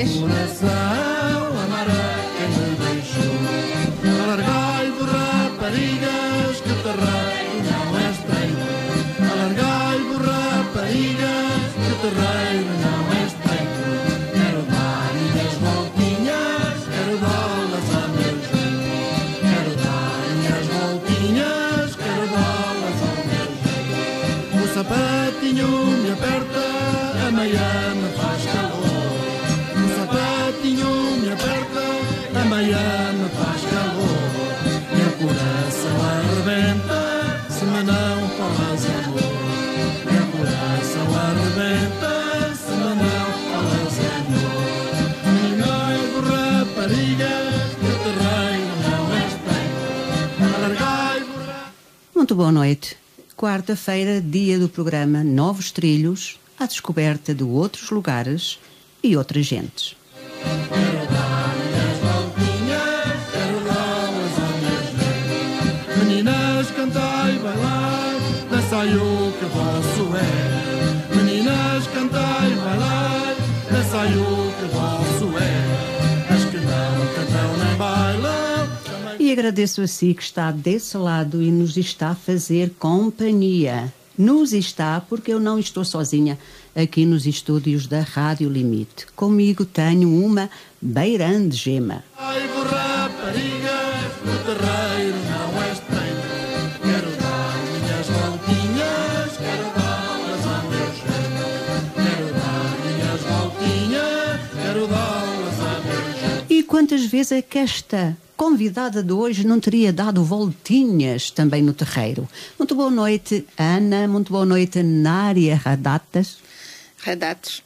vez. Coração, amar a quem me deixou. Alargai-vos, raparigas, que o terreiro não é estreito. Alargai-vos, raparigas, que o terreiro não é estreito. Quero dar minhas voltinhas, quero dá-las a meu jeito. Quero dar minhas voltinhas, quero dá-las a meu jeito. O sapatinho me aperta, a meia me faz calor. O sapatinho me aperta, a meia me faz calor. Meu coração arrebenta, se me não falas amor. Meu coração arrebenta, se me não falas amor. Alargai-vos, raparigas, que o terreiro não é estreito. Alargai-vos. Muito boa noite. Quarta-feira, dia do programa Novos Trilhos, à descoberta de outros lugares e outras gentes. Quero dar minhas voltinhas, quero dá-las ao meu jeito. Meninas, cantai, bailai, dançai o que vosso é. Meninas, cantai, bailai, dançai o que vosso é. As que não cantam nem bailam, também... E agradeço a si que está desse lado e nos está a fazer companhia. Nos está, porque eu não estou sozinha aqui nos estúdios da Rádio Limite. Comigo tenho uma beirande gema. Ai-vos, raparigas, o terreiro não é estreito. Quero dar minhas voltinhas, quero dá-las ao meu jeito. Quero dar minhas voltinhas, quero dá-las ao meu jeito. E quantas vezes é que esta convidada de hoje não teria dado voltinhas também no terreiro? Muito boa noite, Ana. Muito boa noite, Nária Radatas. Radates.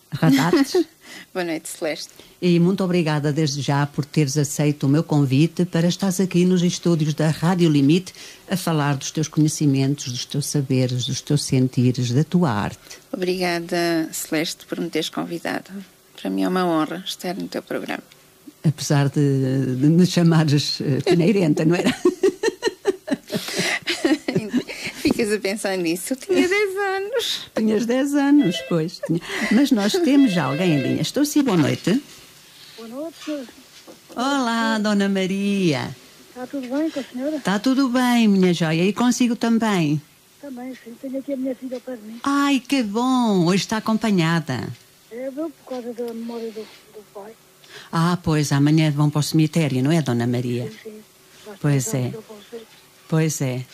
Boa noite, Celeste. E muito obrigada desde já por teres aceito o meu convite para estares aqui nos estúdios da Rádio Limite a falar dos teus conhecimentos, dos teus saberes, dos teus sentires, da tua arte. Obrigada, Celeste, por me teres convidado. Para mim é uma honra estar no teu programa. Apesar de me chamares peneirenta, não era? Ficas a pensar nisso. Eu tinha 10 anos. Tinhas 10 anos, pois. Mas nós temos já alguém em linha. Estou sim, boa noite. Boa noite, senhora. Olá, Dona Maria. Está tudo bem com a senhora? Está tudo bem, minha joia. E consigo também? Também, sim. Tenho aqui a minha filha perto de mim. Ai, que bom. Hoje está acompanhada. É, por causa da memória do pai. Ah, pois, amanhã vão para o cemitério, não é, Dona Maria? Sim, sim. Pois é. Pois é.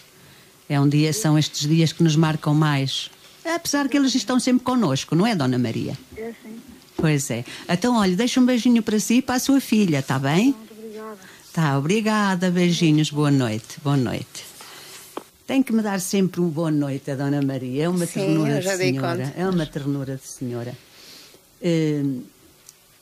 É um dia, são estes dias que nos marcam mais. Apesar que eles estão sempre connosco, não é, Dona Maria? É, sim. Pois é. Então, olha, deixa um beijinho para si e para a sua filha, está bem? Muito obrigada. Tá, obrigada. Beijinhos. Boa noite. Boa noite. Tem que me dar sempre um boa noite a Dona Maria. É uma ternura de senhora. É uma ternura de senhora.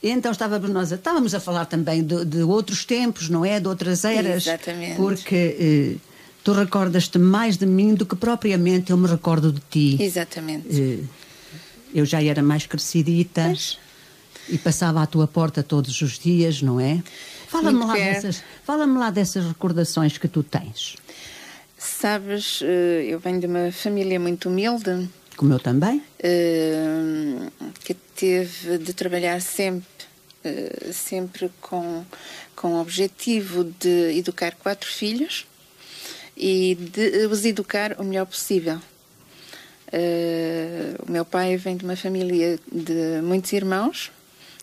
Então estávamos a falar também de outros tempos, não é? De outras eras. Exatamente. Porque tu recordas-te mais de mim do que propriamente eu me recordo de ti. Exatamente. Eu já era mais crescidita. Pois. E passava à tua porta todos os dias, não é? Fala-me lá dessas recordações que tu tens. Sabes, eu venho de uma família muito humilde. Como eu também? Que teve de trabalhar sempre com o objetivo de educar 4 filhos e de os educar o melhor possível. O meu pai vem de uma família de muitos irmãos,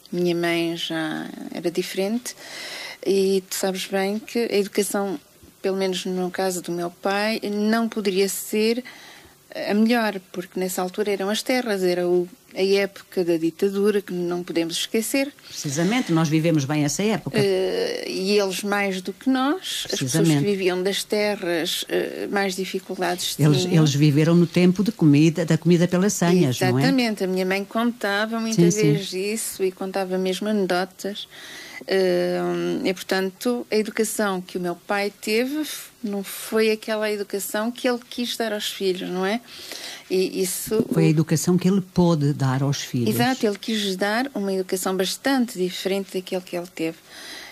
minha mãe já era diferente, e tu sabes bem que a educação, pelo menos no caso do meu pai, não poderia ser a melhor, porque nessa altura eram as terras, era a época da ditadura, que não podemos esquecer. Precisamente, nós vivemos bem essa época. E eles mais do que nós, as pessoas que viviam das terras, mais dificuldades tinham. Eles viveram no tempo da comida pelas senhas, não é? Exatamente, a minha mãe contava muitas vezes isso e contava mesmo anedotas. E portanto a educação que o meu pai teve não foi aquela educação que ele quis dar aos filhos, não é? E isso foi a educação que ele pôde dar aos filhos. Exato, ele quis dar uma educação bastante diferente daquele que ele teve.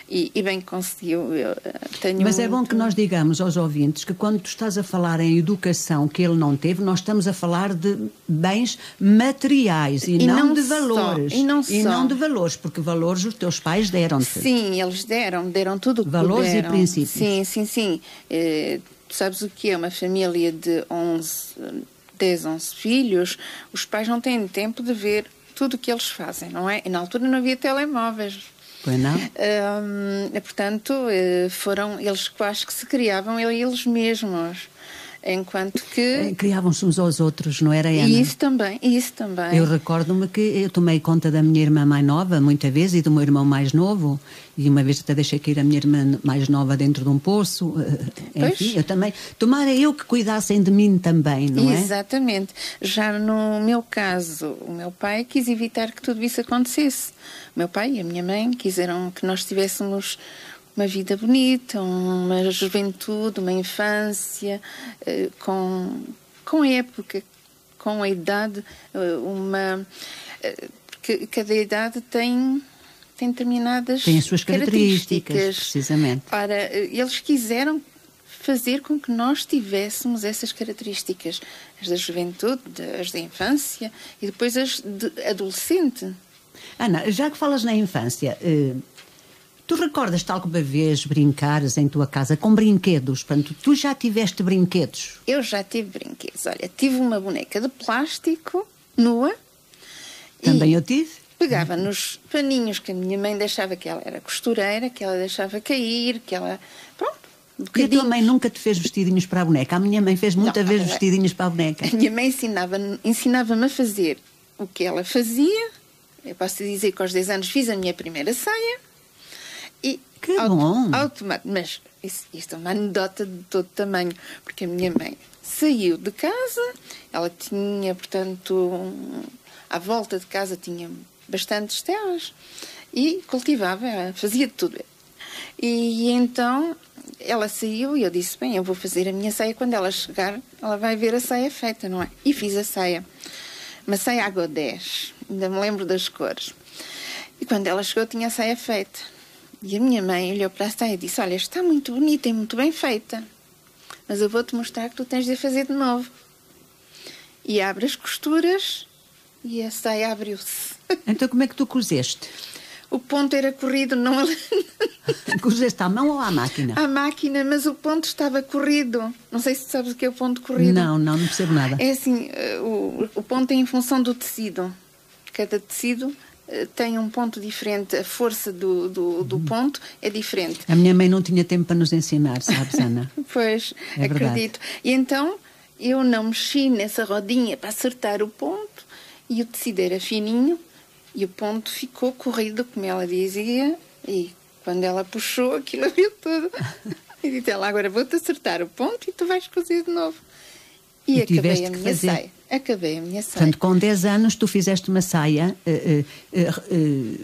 E bem conseguiu. Eu tenho Mas é bom que nós digamos aos ouvintes que quando tu estás a falar em educação que ele não teve, nós estamos a falar de bens materiais e não de valores. E não de valores, porque valores os teus pais deram-te. Sim, eles deram tudo o que valores puderam. E princípios. Sim. Tu sabes o que é uma família de 10, 11 filhos? Os pais não têm tempo de ver tudo o que eles fazem, não é? E na altura não havia telemóveis. Pois não? Portanto, foram eles quase que se criavam eles mesmos. Enquanto que... Criavam-se uns aos outros, não era, Ana? E isso também. Eu recordo-me que eu tomei conta da minha irmã mais nova, muitas vezes, e do meu irmão mais novo, e uma vez até deixei cair a minha irmã mais nova dentro de um poço. Enfim, eu também... Tomara eu que cuidassem de mim também, não é? Exatamente. Já no meu caso, o meu pai quis evitar que tudo isso acontecesse. O meu pai e a minha mãe quiseram que nós tivéssemos uma vida bonita, uma juventude, uma infância, com a época, com a idade, porque cada idade tem determinadas tem as suas características, precisamente. Ora, eles quiseram fazer com que nós tivéssemos essas características, as da juventude, as da infância e depois as de adolescente. Ana, já que falas na infância... Tu recordas-te alguma vez brincares em tua casa com brinquedos? Portanto, tu já tiveste brinquedos? Eu já tive brinquedos. Olha, tive uma boneca de plástico, nua. Também eu tive. Pegava nos paninhos que a minha mãe deixava, que ela era costureira, que ela deixava cair, que ela... Pronto. E a tua mãe nunca te fez vestidinhos para a boneca? A minha mãe fez muita vez vestidinhos para a boneca. A minha mãe ensinava-me a fazer o que ela fazia. Eu posso te dizer que aos 10 anos fiz a minha primeira saia. E que bom! Mas isto é uma anedota de todo tamanho, porque a minha mãe saiu de casa, ela tinha, portanto, à volta de casa tinha bastantes terras e cultivava, fazia tudo. E então ela saiu e eu disse, bem, eu vou fazer a minha saia, quando ela chegar, ela vai ver a saia feita, não é? E fiz a saia. Uma saia água 10, ainda me lembro das cores. E quando ela chegou, tinha a saia feita. E a minha mãe olhou para a saia e disse, olha, está muito bonita e muito bem feita, mas eu vou-te mostrar que tu tens de a fazer de novo. E abre as costuras e a saia abriu-se. Então como é que tu cozeste? O ponto era corrido, não... Cozeste à mão ou à máquina? À máquina, mas o ponto estava corrido. Não sei se sabes o que é o ponto corrido. Não percebo nada. É assim, o ponto é em função do tecido. Cada tecido tem um ponto diferente, a força do ponto é diferente. A minha mãe não tinha tempo para nos ensinar, sabes, Ana? Pois, é acredito. Verdade. E então eu não mexi nessa rodinha para acertar o ponto e o tecido era fininho e o ponto ficou corrido, como ela dizia, e quando ela puxou aquilo abriu tudo. E disse ela, agora vou-te acertar o ponto e tu vais cozer de novo. E acabei a minha saia. Acabei a minha saia. Portanto, com 10 anos tu fizeste uma saia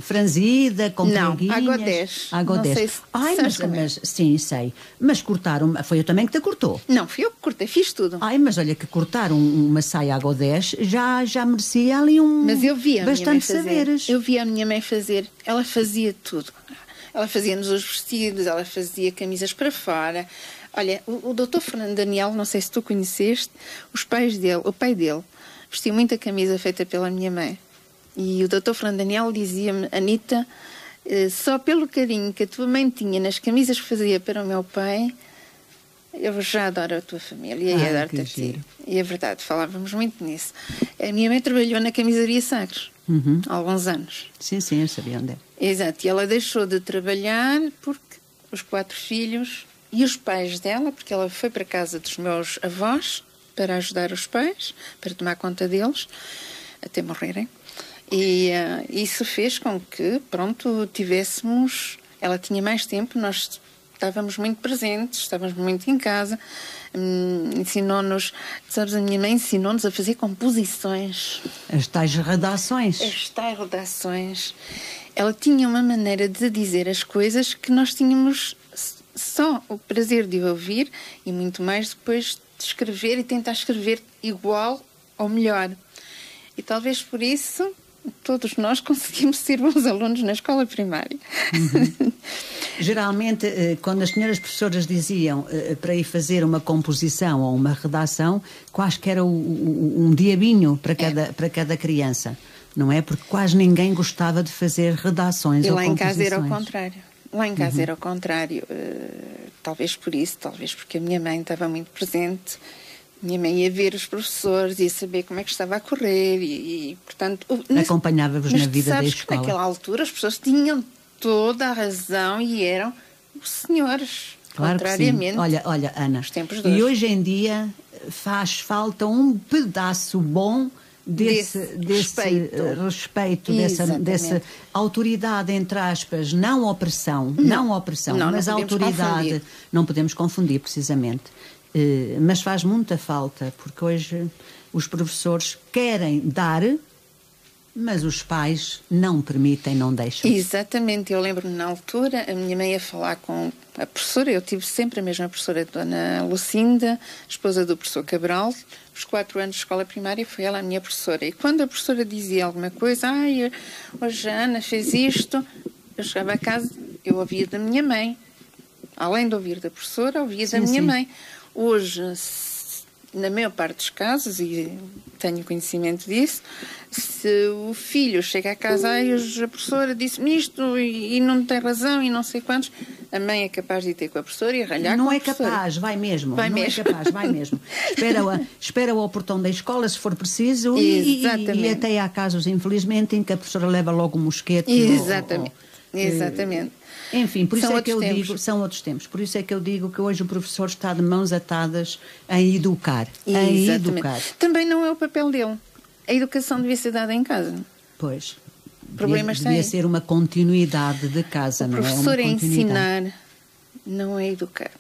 franzida, com preguinhas. Água 10. Água 10. Sei se mas sim, sei. Mas cortaram, foi eu também que te cortou? Não, fui eu que cortei, fiz tudo. Mas olha que cortar uma saia água 10 já merecia ali Mas eu via bastante saberes. Eu via a minha mãe fazer, ela fazia tudo. Ela fazia-nos os vestidos, ela fazia camisas para fora. Olha, o Dr. Fernando Daniel, não sei se tu conheceste, o pai dele, vestia muita camisa feita pela minha mãe. E o Dr. Fernando Daniel dizia-me, Anita, só pelo carinho que a tua mãe tinha nas camisas que fazia para o meu pai, eu já adoro a tua família e adoro-te a ti. E é verdade, falávamos muito nisso. A minha mãe trabalhou na camisaria Sagres, há alguns anos. Sim, eu sabia onde é. Exato, e ela deixou de trabalhar porque os 4 filhos... E os pais dela, porque ela foi para a casa dos meus avós para ajudar os pais, para tomar conta deles, até morrerem. E isso fez com que, pronto, tivéssemos... Ela tinha mais tempo, nós estávamos muito presentes, estávamos muito em casa. Ensinou-nos... Sabes, a minha mãe ensinou-nos a fazer composições. As tais redações. As tais redações. Ela tinha uma maneira de dizer as coisas que nós tínhamos... só o prazer de ouvir e muito mais depois de escrever e tentar escrever igual ou melhor. E talvez por isso todos nós conseguimos ser bons alunos na escola primária. Geralmente, quando as senhoras professoras diziam para ir fazer uma composição ou uma redação, quase que era um diabinho para cada criança, não é? Porque quase ninguém gostava de fazer redações ou composições. E lá em casa era o contrário. Lá em casa era o contrário. Talvez por isso, talvez porque a minha mãe estava muito presente. Minha mãe ia ver os professores, ia saber como é que estava a correr e portanto... Acompanhava-vos na vida da escola. Que naquela altura as pessoas tinham toda a razão e eram os senhores, claro, contrariamente. Olha, Ana, tempos de hoje. E hoje em dia faz falta um pedaço bom desse respeito dessa autoridade, entre aspas, não opressão, mas autoridade. Não podemos confundir, precisamente. Mas faz muita falta, porque hoje os professores querem dar, mas os pais não permitem, não deixam. Exatamente, eu lembro-me na altura, a minha mãe ia falar com a professora, eu tive sempre a mesma professora, a Dona Lucinda, esposa do professor Cabral, os 4 anos de escola primária foi ela a minha professora, e quando a professora dizia alguma coisa, hoje a Ana fez isto, eu chegava a casa, eu ouvia da minha mãe, além de ouvir da professora, ouvia da minha mãe. Hoje, na maior parte dos casos, e tenho conhecimento disso, se o filho chega a casa, hoje a professora disse-me isto e não tem razão e não sei quantos, a mãe é capaz de ir ter com a professora e ralhar com a professora. Não é capaz, vai mesmo. Vai mesmo. Espera-o ao portão da escola, se for preciso, e até há casos, infelizmente, em que a professora leva logo um mosquete. Exatamente. Enfim, por isso é que eu digo, são outros tempos. Por isso é que eu digo que hoje o professor está de mãos atadas em educar. Também não é o papel dele. A educação devia ser dada em casa. Pois. Problemas devia ser uma continuidade de casa, não é? O professor é ensinar, não é educar.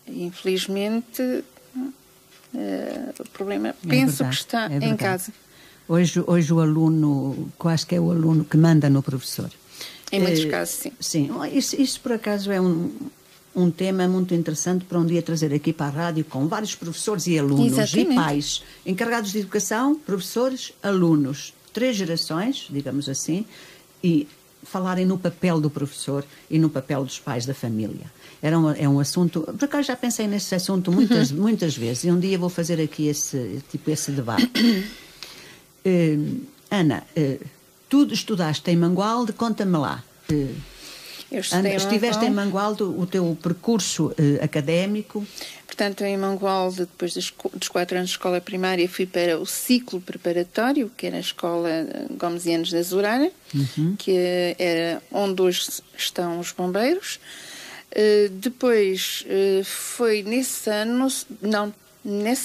Infelizmente, o problema, penso que está em casa. Hoje o aluno, quase que é o aluno que manda no professor. Em muitos casos, sim. Sim, isso por acaso é um tema muito interessante para um dia trazer aqui para a rádio com vários professores e alunos e pais, encarregados de educação, professores, alunos, 3 gerações, digamos assim, e falarem no papel do professor e no papel dos pais da família. É um assunto, por acaso já pensei nesse assunto muitas vezes, e um dia vou fazer aqui esse debate. Ana, tu estudaste em Mangualde, conta-me lá. Estiveste em Mangualde, o teu percurso académico. Portanto, em Mangualde, depois dos 4 anos de escola primária, fui para o ciclo preparatório, que era a Escola Gomesianos da Zurara, que era onde hoje estão os bombeiros. Depois, foi nessa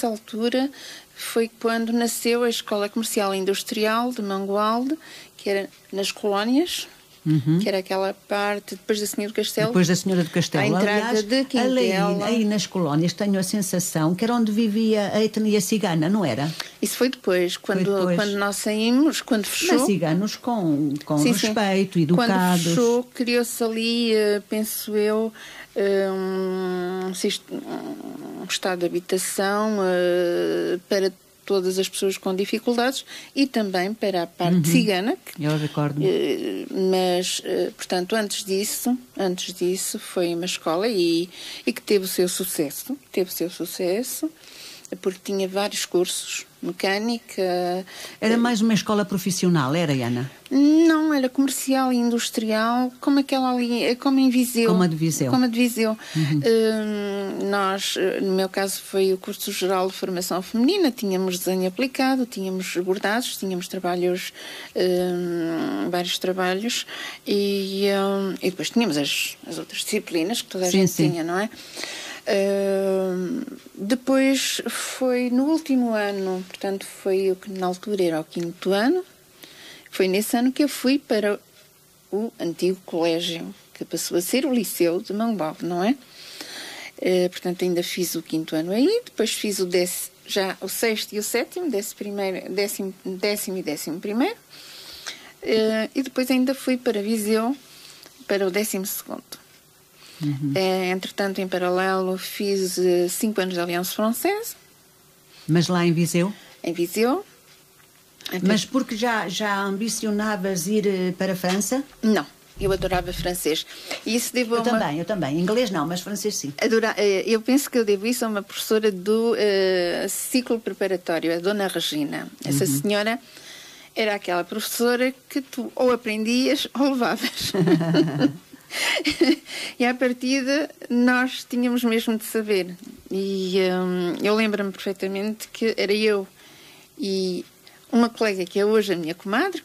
altura, foi quando nasceu a Escola Comercial e Industrial de Mangualde, que era nas colónias, que era aquela parte depois da Senhora do Castelo. Depois da Senhora do Castelo. A entrada de Quintela. Aí nas colónias tenho a sensação que era onde vivia a etnia cigana, não era? Isso foi depois, quando nós saímos, quando fechou. Mas ciganos com respeito, educados. Quando fechou, criou-se ali, penso eu, um estado de habitação para todas as pessoas com dificuldades e também para a parte cigana. Eu recordo. Mas, portanto, antes disso foi uma escola e que teve o seu sucesso. Porque tinha vários cursos, mecânica... Era mais uma escola profissional, era, Ana? Não, era comercial e industrial, como aquela ali, como em Viseu. Como a de Viseu. Nós, no meu caso, foi o curso geral de formação feminina, tínhamos desenho aplicado, tínhamos bordados, tínhamos trabalhos, vários trabalhos, e depois tínhamos as outras disciplinas que toda a gente tinha, não é? Depois foi no último ano, portanto foi o que na altura era o 5º ano, foi nesse ano que eu fui para o antigo colégio, que passou a ser o Liceu de Mangualde, não é? Portanto ainda fiz o 5º ano aí, depois fiz o 10º, já o 6º e o 7º, 10º e 11º, e depois ainda fui para Viseu para o 12º. Entretanto, em paralelo, fiz 5 anos de Aliança Francesa. Mas lá em Viseu? Em Viseu. Mas porque já ambicionavas ir para a França? Não. Eu adorava francês. E isso devo a Eu também. Inglês não, mas francês sim. Eu penso que eu devo isso a uma professora do ciclo preparatório, a Dona Regina. Essa senhora era aquela professora que tu ou aprendias ou levavas. E à partida nós tínhamos mesmo de saber. E eu lembro-me perfeitamente que era eu e uma colega que é hoje a minha comadre,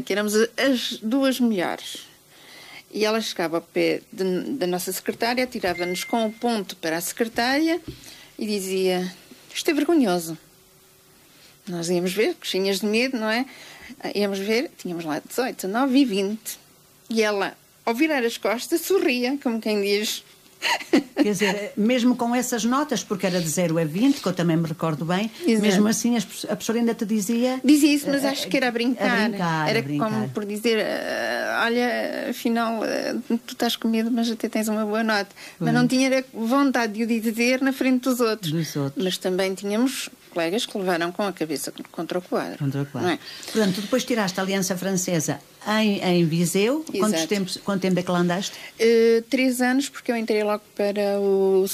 que éramos as duas melhores. E ela chegava ao pé da nossa secretária, tirava-nos com o ponto para a secretária e dizia: isto é vergonhoso. Nós íamos ver, coxinhas de medo, não é? Íamos ver, tínhamos lá 18, 19 e 20. E ela, ao virar as costas, sorria, como quem diz. Quer dizer, mesmo com essas notas, porque era de 0 a 20, que eu também me recordo bem, Exato. mesmo assim a professora ainda te dizia... Dizia isso, mas acho que era a brincar. Era A brincar. como por dizer, olha, afinal, tu estás com medo, mas até tens uma boa nota. Mas não tinha vontade de o dizer na frente dos outros. Mas também tínhamos colegas que levaram com a cabeça contra o quadro. Não é? Portanto, depois tiraste a Aliança Francesa em Viseu. Quanto tempo é que lá andaste? 3 anos, porque eu entrei logo para o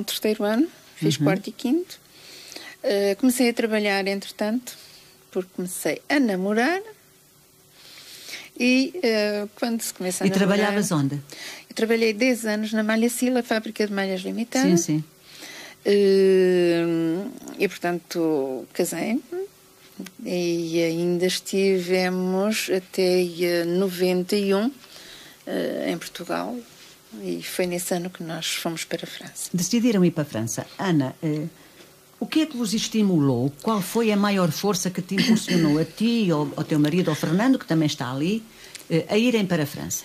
terceiro ano. Fiz quarto e quinto. Comecei a trabalhar, entretanto, porque comecei a namorar. E quando se começa a namorar... E trabalhavas onde? Eu trabalhei 10 anos na Malha Sila, fábrica de malhas limitada. Sim. E portanto casei-me e ainda estivemos até 91 em Portugal, e foi nesse ano que nós fomos para a França. Decidiram ir para a França. Ana, o que é que vos estimulou? Qual foi a maior força que te impulsionou a ti, ao teu marido, ao Fernando, que também está ali, a irem para a França?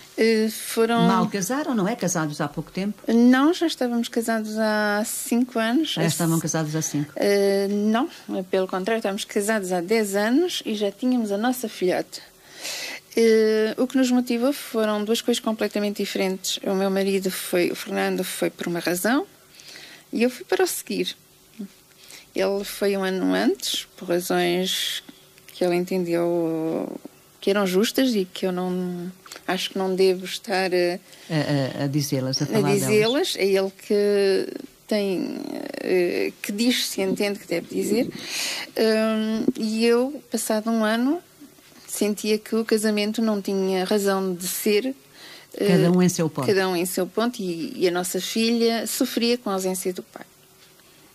Mal casaram, não é? Casados há pouco tempo? Não, já estávamos casados há 5 anos. Já estavam casados há 5? Não, pelo contrário, estávamos casados há 10 anos e já tínhamos a nossa filhota. O que nos motivou foram 2 coisas completamente diferentes. O meu marido o Fernando foi por uma razão e eu fui para o seguir. Ele foi um ano antes, por razões que ele entendeu que eram justas e que eu não acho que não devo estar a dizê-las, a falar dizê-las. É ele que tem, que diz, se entende que deve dizer. E eu, passado um ano, sentia que o casamento não tinha razão de ser. Cada um em seu ponto. Cada um em seu ponto, e a nossa filha sofria com a ausência do pai.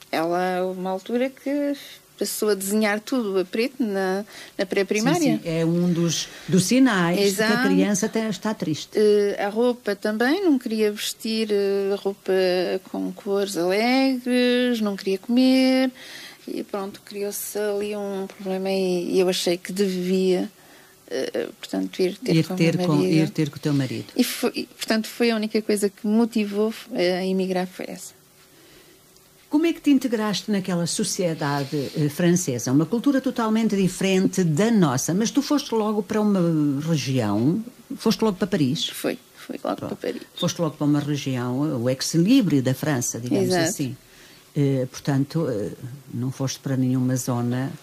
Ela, houve uma altura que passou a desenhar tudo a preto na pré-primária. Sim, é um dos sinais. Exato. Que a criança está triste. A roupa também, não queria vestir roupa com cores alegres, não queria comer, e pronto, criou-se ali um problema, e eu achei que devia, portanto, ir ter com o teu marido. E portanto, foi a única coisa que me motivou a emigrar, foi essa. Como é que te integraste naquela sociedade francesa? Uma cultura totalmente diferente da nossa, mas tu foste logo para uma região, foste logo para Paris? Fui logo para Paris. Foste logo para uma região, o ex-libris da França, digamos Exato. Assim. Portanto, não foste para nenhuma zona...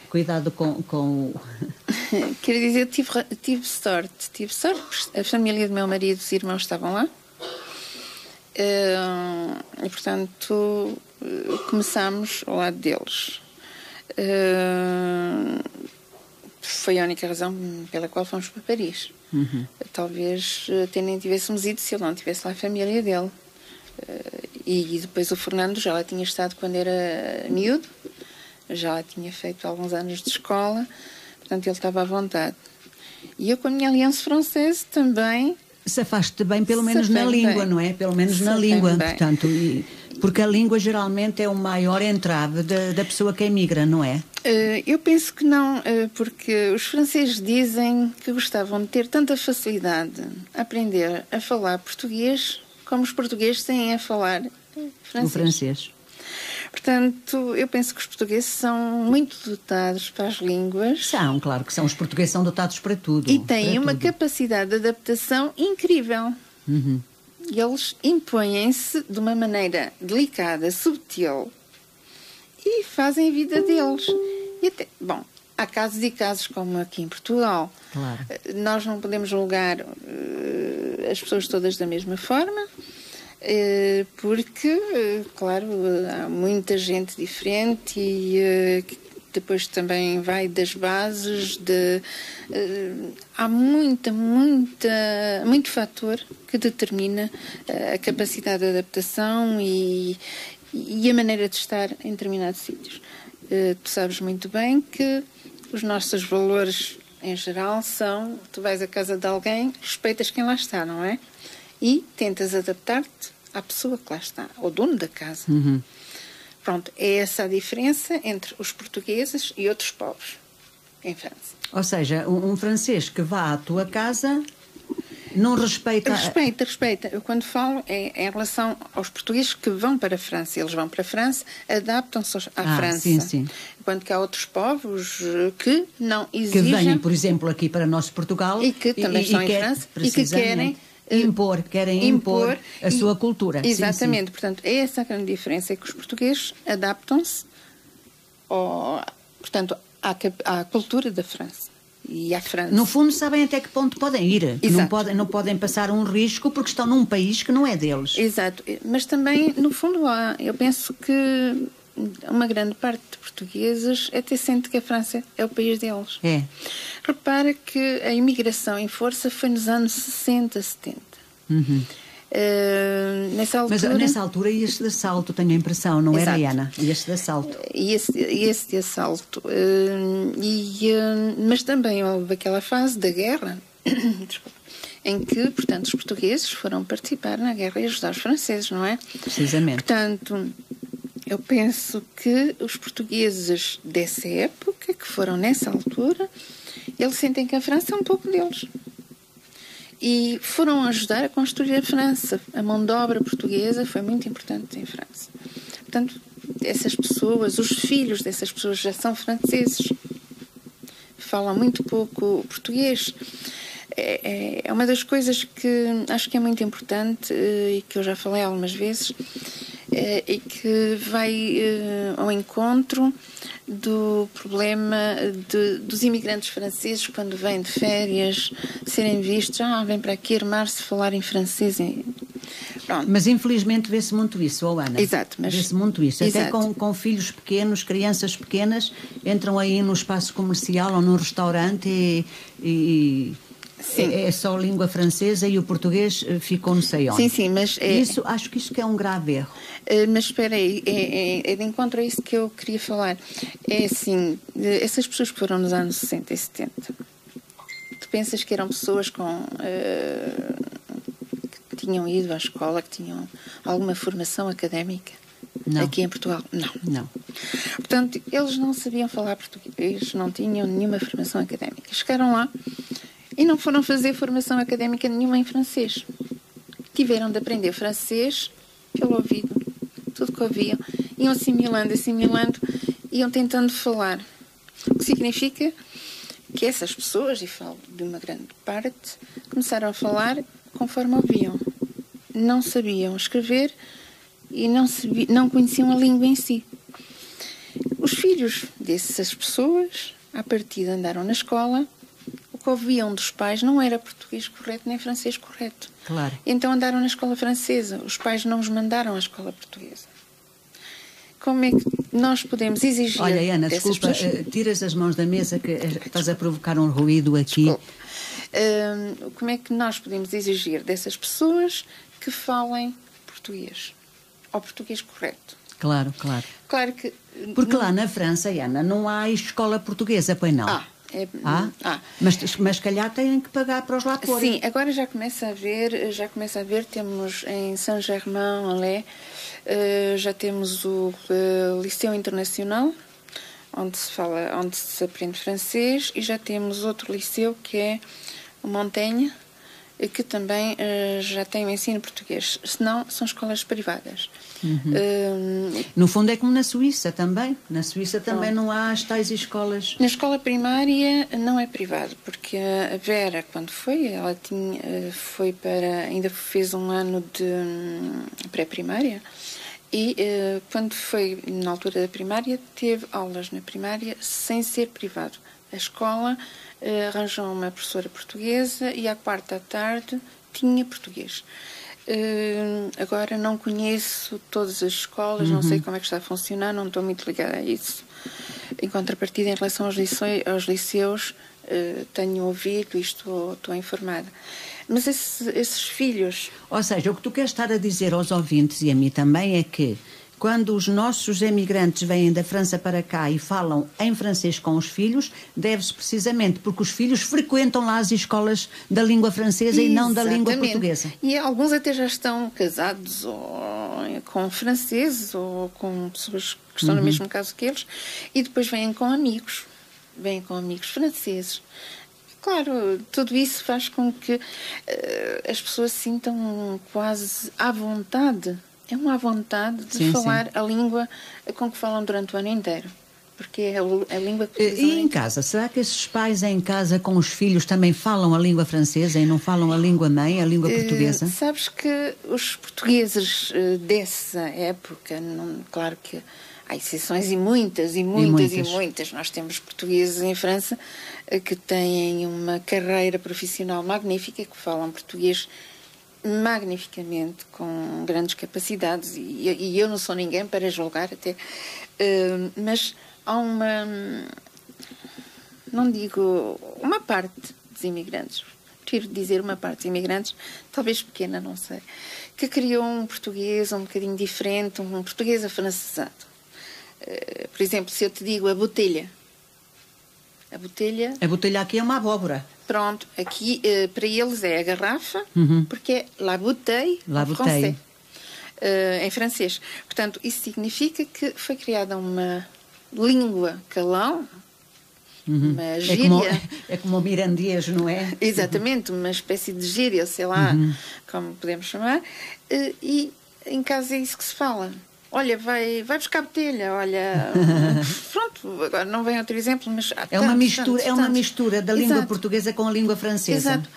Cuidado com... Quero dizer, tive sorte, porque a família do meu marido, os irmãos estavam lá. E portanto começámos ao lado deles. Foi a única razão pela qual fomos para Paris. Talvez até nem tivéssemos ido se ele não tivesse lá a família dele. E depois o Fernando já lá tinha estado quando era miúdo, já lá tinha feito alguns anos de escola, portanto ele estava à vontade. E eu, com a minha Aliança Francesa, também safaste bem, pelo menos na língua, não é? Pelo menos na língua, portanto, porque a língua geralmente é o maior entrave da pessoa que emigra, não é? Eu penso que não, porque os franceses dizem que gostavam de ter tanta facilidade a aprender a falar português como os portugueses têm a falar francês. O francês. Portanto, eu penso que os portugueses são muito dotados para as línguas. São, claro que são. Os portugueses são dotados para tudo. E têm uma capacidade de adaptação incrível. E eles impõem-se de uma maneira delicada, subtil, e fazem a vida deles. E até, bom, há casos e casos, como aqui em Portugal. Claro. Nós não podemos julgar as pessoas todas da mesma forma, porque, claro, há muita gente diferente e depois também vai das bases, há muito fator que determina a capacidade de adaptação e a maneira de estar em determinados sítios. Tu sabes muito bem que os nossos valores em geral são: tu vais à casa de alguém, respeitas quem lá está, não é? E tentas adaptar-te à pessoa que lá está, ao dono da casa. Uhum. Pronto, é essa a diferença entre os portugueses e outros povos em França. Ou seja, um francês que vá à tua casa não respeita... Respeita. Eu quando falo é em relação aos portugueses que vão para a França. Eles vão para a França, adaptam-se à França. Sim. Enquanto que há outros povos que não exigem... Que venham, por exemplo, aqui para nosso Portugal... E que também estão em França e que querem impor a sua cultura. Exatamente. Sim. Portanto, é essa a grande diferença, é que os portugueses adaptam-se à cultura da França e à França. No fundo, sabem até que ponto podem ir. Não podem passar um risco porque estão num país que não é deles. Exato. Mas também, no fundo, eu penso que uma grande parte de portugueses até sente que a França é o país deles. É. Repara que a imigração em força foi nos anos 60, 70. Uhum. Nessa altura... Mas nessa altura ia-se de assalto, tenho a impressão, não era, Ana? Ia-se de assalto. Ia-se de assalto. Mas também houve aquela fase da guerra, em que, portanto, os portugueses foram participar na guerra e ajudar os franceses, não é? Precisamente. Portanto, eu penso que os portugueses dessa época, que foram nessa altura, eles sentem que a França é um pouco deles. E foram ajudar a construir a França. A mão de obra portuguesa foi muito importante em França. Portanto, essas pessoas, os filhos dessas pessoas já são franceses. Falam muito pouco português. É uma das coisas que acho que é muito importante e que eu já falei algumas vezes, e que vai ao encontro do problema dos imigrantes franceses quando vêm de férias serem vistos, vem para aqui armar-se, falar em francês. Pronto. Mas infelizmente vê-se muito isso, Ana. Exato. Vê-se muito isso. Até com filhos pequenos, crianças pequenas, entram aí no espaço comercial ou num restaurante e é só língua francesa e o português ficou não sei onde. Sim, mas... Acho que isso que é um grave erro. Mas espera aí, é de encontro a isso que eu queria falar. É assim, essas pessoas que foram nos anos 60 e 70, tu pensas que eram pessoas que tinham ido à escola, que tinham alguma formação académica? Não. Aqui em Portugal? Não. Portanto, eles não sabiam falar português, não tinham nenhuma formação académica. Chegaram lá e não foram fazer formação académica nenhuma em francês. Tiveram de aprender francês pelo ouvido. Tudo que ouviam. Iam assimilando, iam tentando falar. O que significa que essas pessoas, e falo de uma grande parte, começaram a falar conforme ouviam. Não sabiam escrever e não conheciam a língua em si. Os filhos dessas pessoas, à partida, andaram na escola. O que ouviam dos pais não era português correto nem francês correto. Claro. Então andaram na escola francesa. Os pais não os mandaram à escola portuguesa. Como é que nós podemos exigir... Olha, Ana, desculpa, tiras as mãos da mesa que estás a provocar um ruído aqui. Como é que nós podemos exigir dessas pessoas que falem português? Ou português correto? Claro. Claro que... Porque lá na França, Ana, não há escola portuguesa, pois não? Mas calhar têm que pagar para os lá pôr. Sim, agora já começa a ver, temos em Saint-Germain-en-Laye, já temos o Liceu Internacional, onde se aprende francês, e já temos outro liceu que é o Montaigne, que também já tem o ensino português. Senão, são escolas privadas. No fundo é como na Suíça também. Na Suíça também não há as tais escolas. Na escola primária não é privado, porque a Vera, quando foi, ela ainda fez um ano de pré-primária E quando foi na altura da primária, teve aulas na primária sem ser privado. A escola arranjou uma professora portuguesa e à quarta à tarde tinha português. Agora não conheço todas as escolas, não sei como é que está a funcionar, não estou muito ligada a isso. Em contrapartida, em relação aos liceus, tenho ouvido e estou informada. Mas esses filhos... Ou seja, o que tu queres estar a dizer aos ouvintes e a mim também é que quando os nossos emigrantes vêm da França para cá e falam em francês com os filhos, deve-se precisamente porque os filhos frequentam lá as escolas da língua francesa e não da língua portuguesa. E alguns até já estão casados ou com franceses ou com pessoas que estão no mesmo caso que eles e depois vêm com amigos franceses. Claro, tudo isso faz com que as pessoas se sintam quase à vontade. É uma à vontade de falar a língua com que falam durante o ano inteiro. Porque é a língua que utilizam. E em casa? Será que esses pais em casa com os filhos também falam a língua francesa e não falam a língua mãe, a língua portuguesa? Sabes que os portugueses dessa época, claro que há exceções e muitas. Nós temos portugueses em França que têm uma carreira profissional magnífica, que falam português magnificamente, com grandes capacidades, e eu não sou ninguém para julgar até, mas há não digo uma parte dos imigrantes, prefiro dizer uma parte dos imigrantes, talvez pequena, não sei, que criou um português um bocadinho diferente, um português afrancesado. Por exemplo, se eu te digo a botelha. A botelha aqui é uma abóbora. Pronto, aqui para eles é a garrafa, porque é la bouteille, em francês. Portanto, isso significa que foi criada uma língua calão, uma gíria. É como o mirandês, não é? Exatamente, uma espécie de gíria, sei lá, como podemos chamar, e em casa é isso que se fala. Olha, vai buscar botelha, olha... Pronto, agora não vem outro exemplo, mas... É uma mistura da língua portuguesa com a língua francesa. Exato.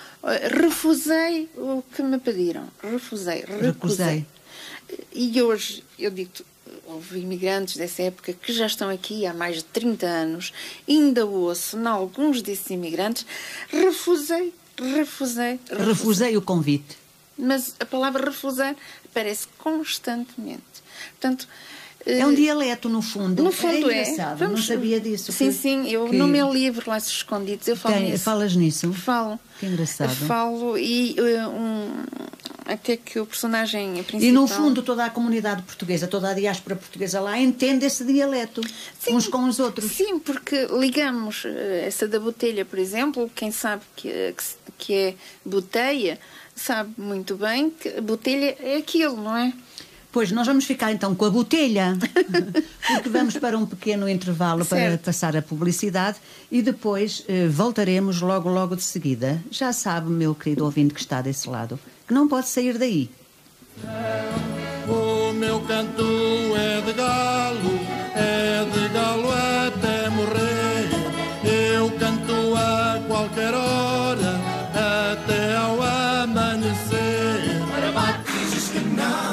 Refusei o que me pediram. Recusei. E hoje, eu digo, houve imigrantes dessa época que já estão aqui há mais de 30 anos, ainda ouço, em alguns desses imigrantes, refusei. Refusei o convite. Mas a palavra refusar aparece constantemente. Portanto, é um dialeto, no fundo. No fundo é engraçado, não sabia disso. Sim, eu no meu livro, Laços Escondidos, eu falo nisso. Falas nisso? Falo. Que engraçado. Falo e até que o personagem principal... E no fundo toda a comunidade portuguesa, toda a diáspora portuguesa lá entende esse dialeto, uns com os outros. Sim, porque ligamos essa da botelha, por exemplo, quem sabe que é boteia, sabe muito bem que botelha é aquilo, não é? Pois, nós vamos ficar então com a botelha, porque vamos para um pequeno intervalo para passar a publicidade e depois voltaremos logo de seguida. Já sabe, meu querido ouvinte que está desse lado, que não pode sair daí. O meu canto é de galo até morrer. Eu canto a qualquer hora, até ao amanhecer. Para bates que não.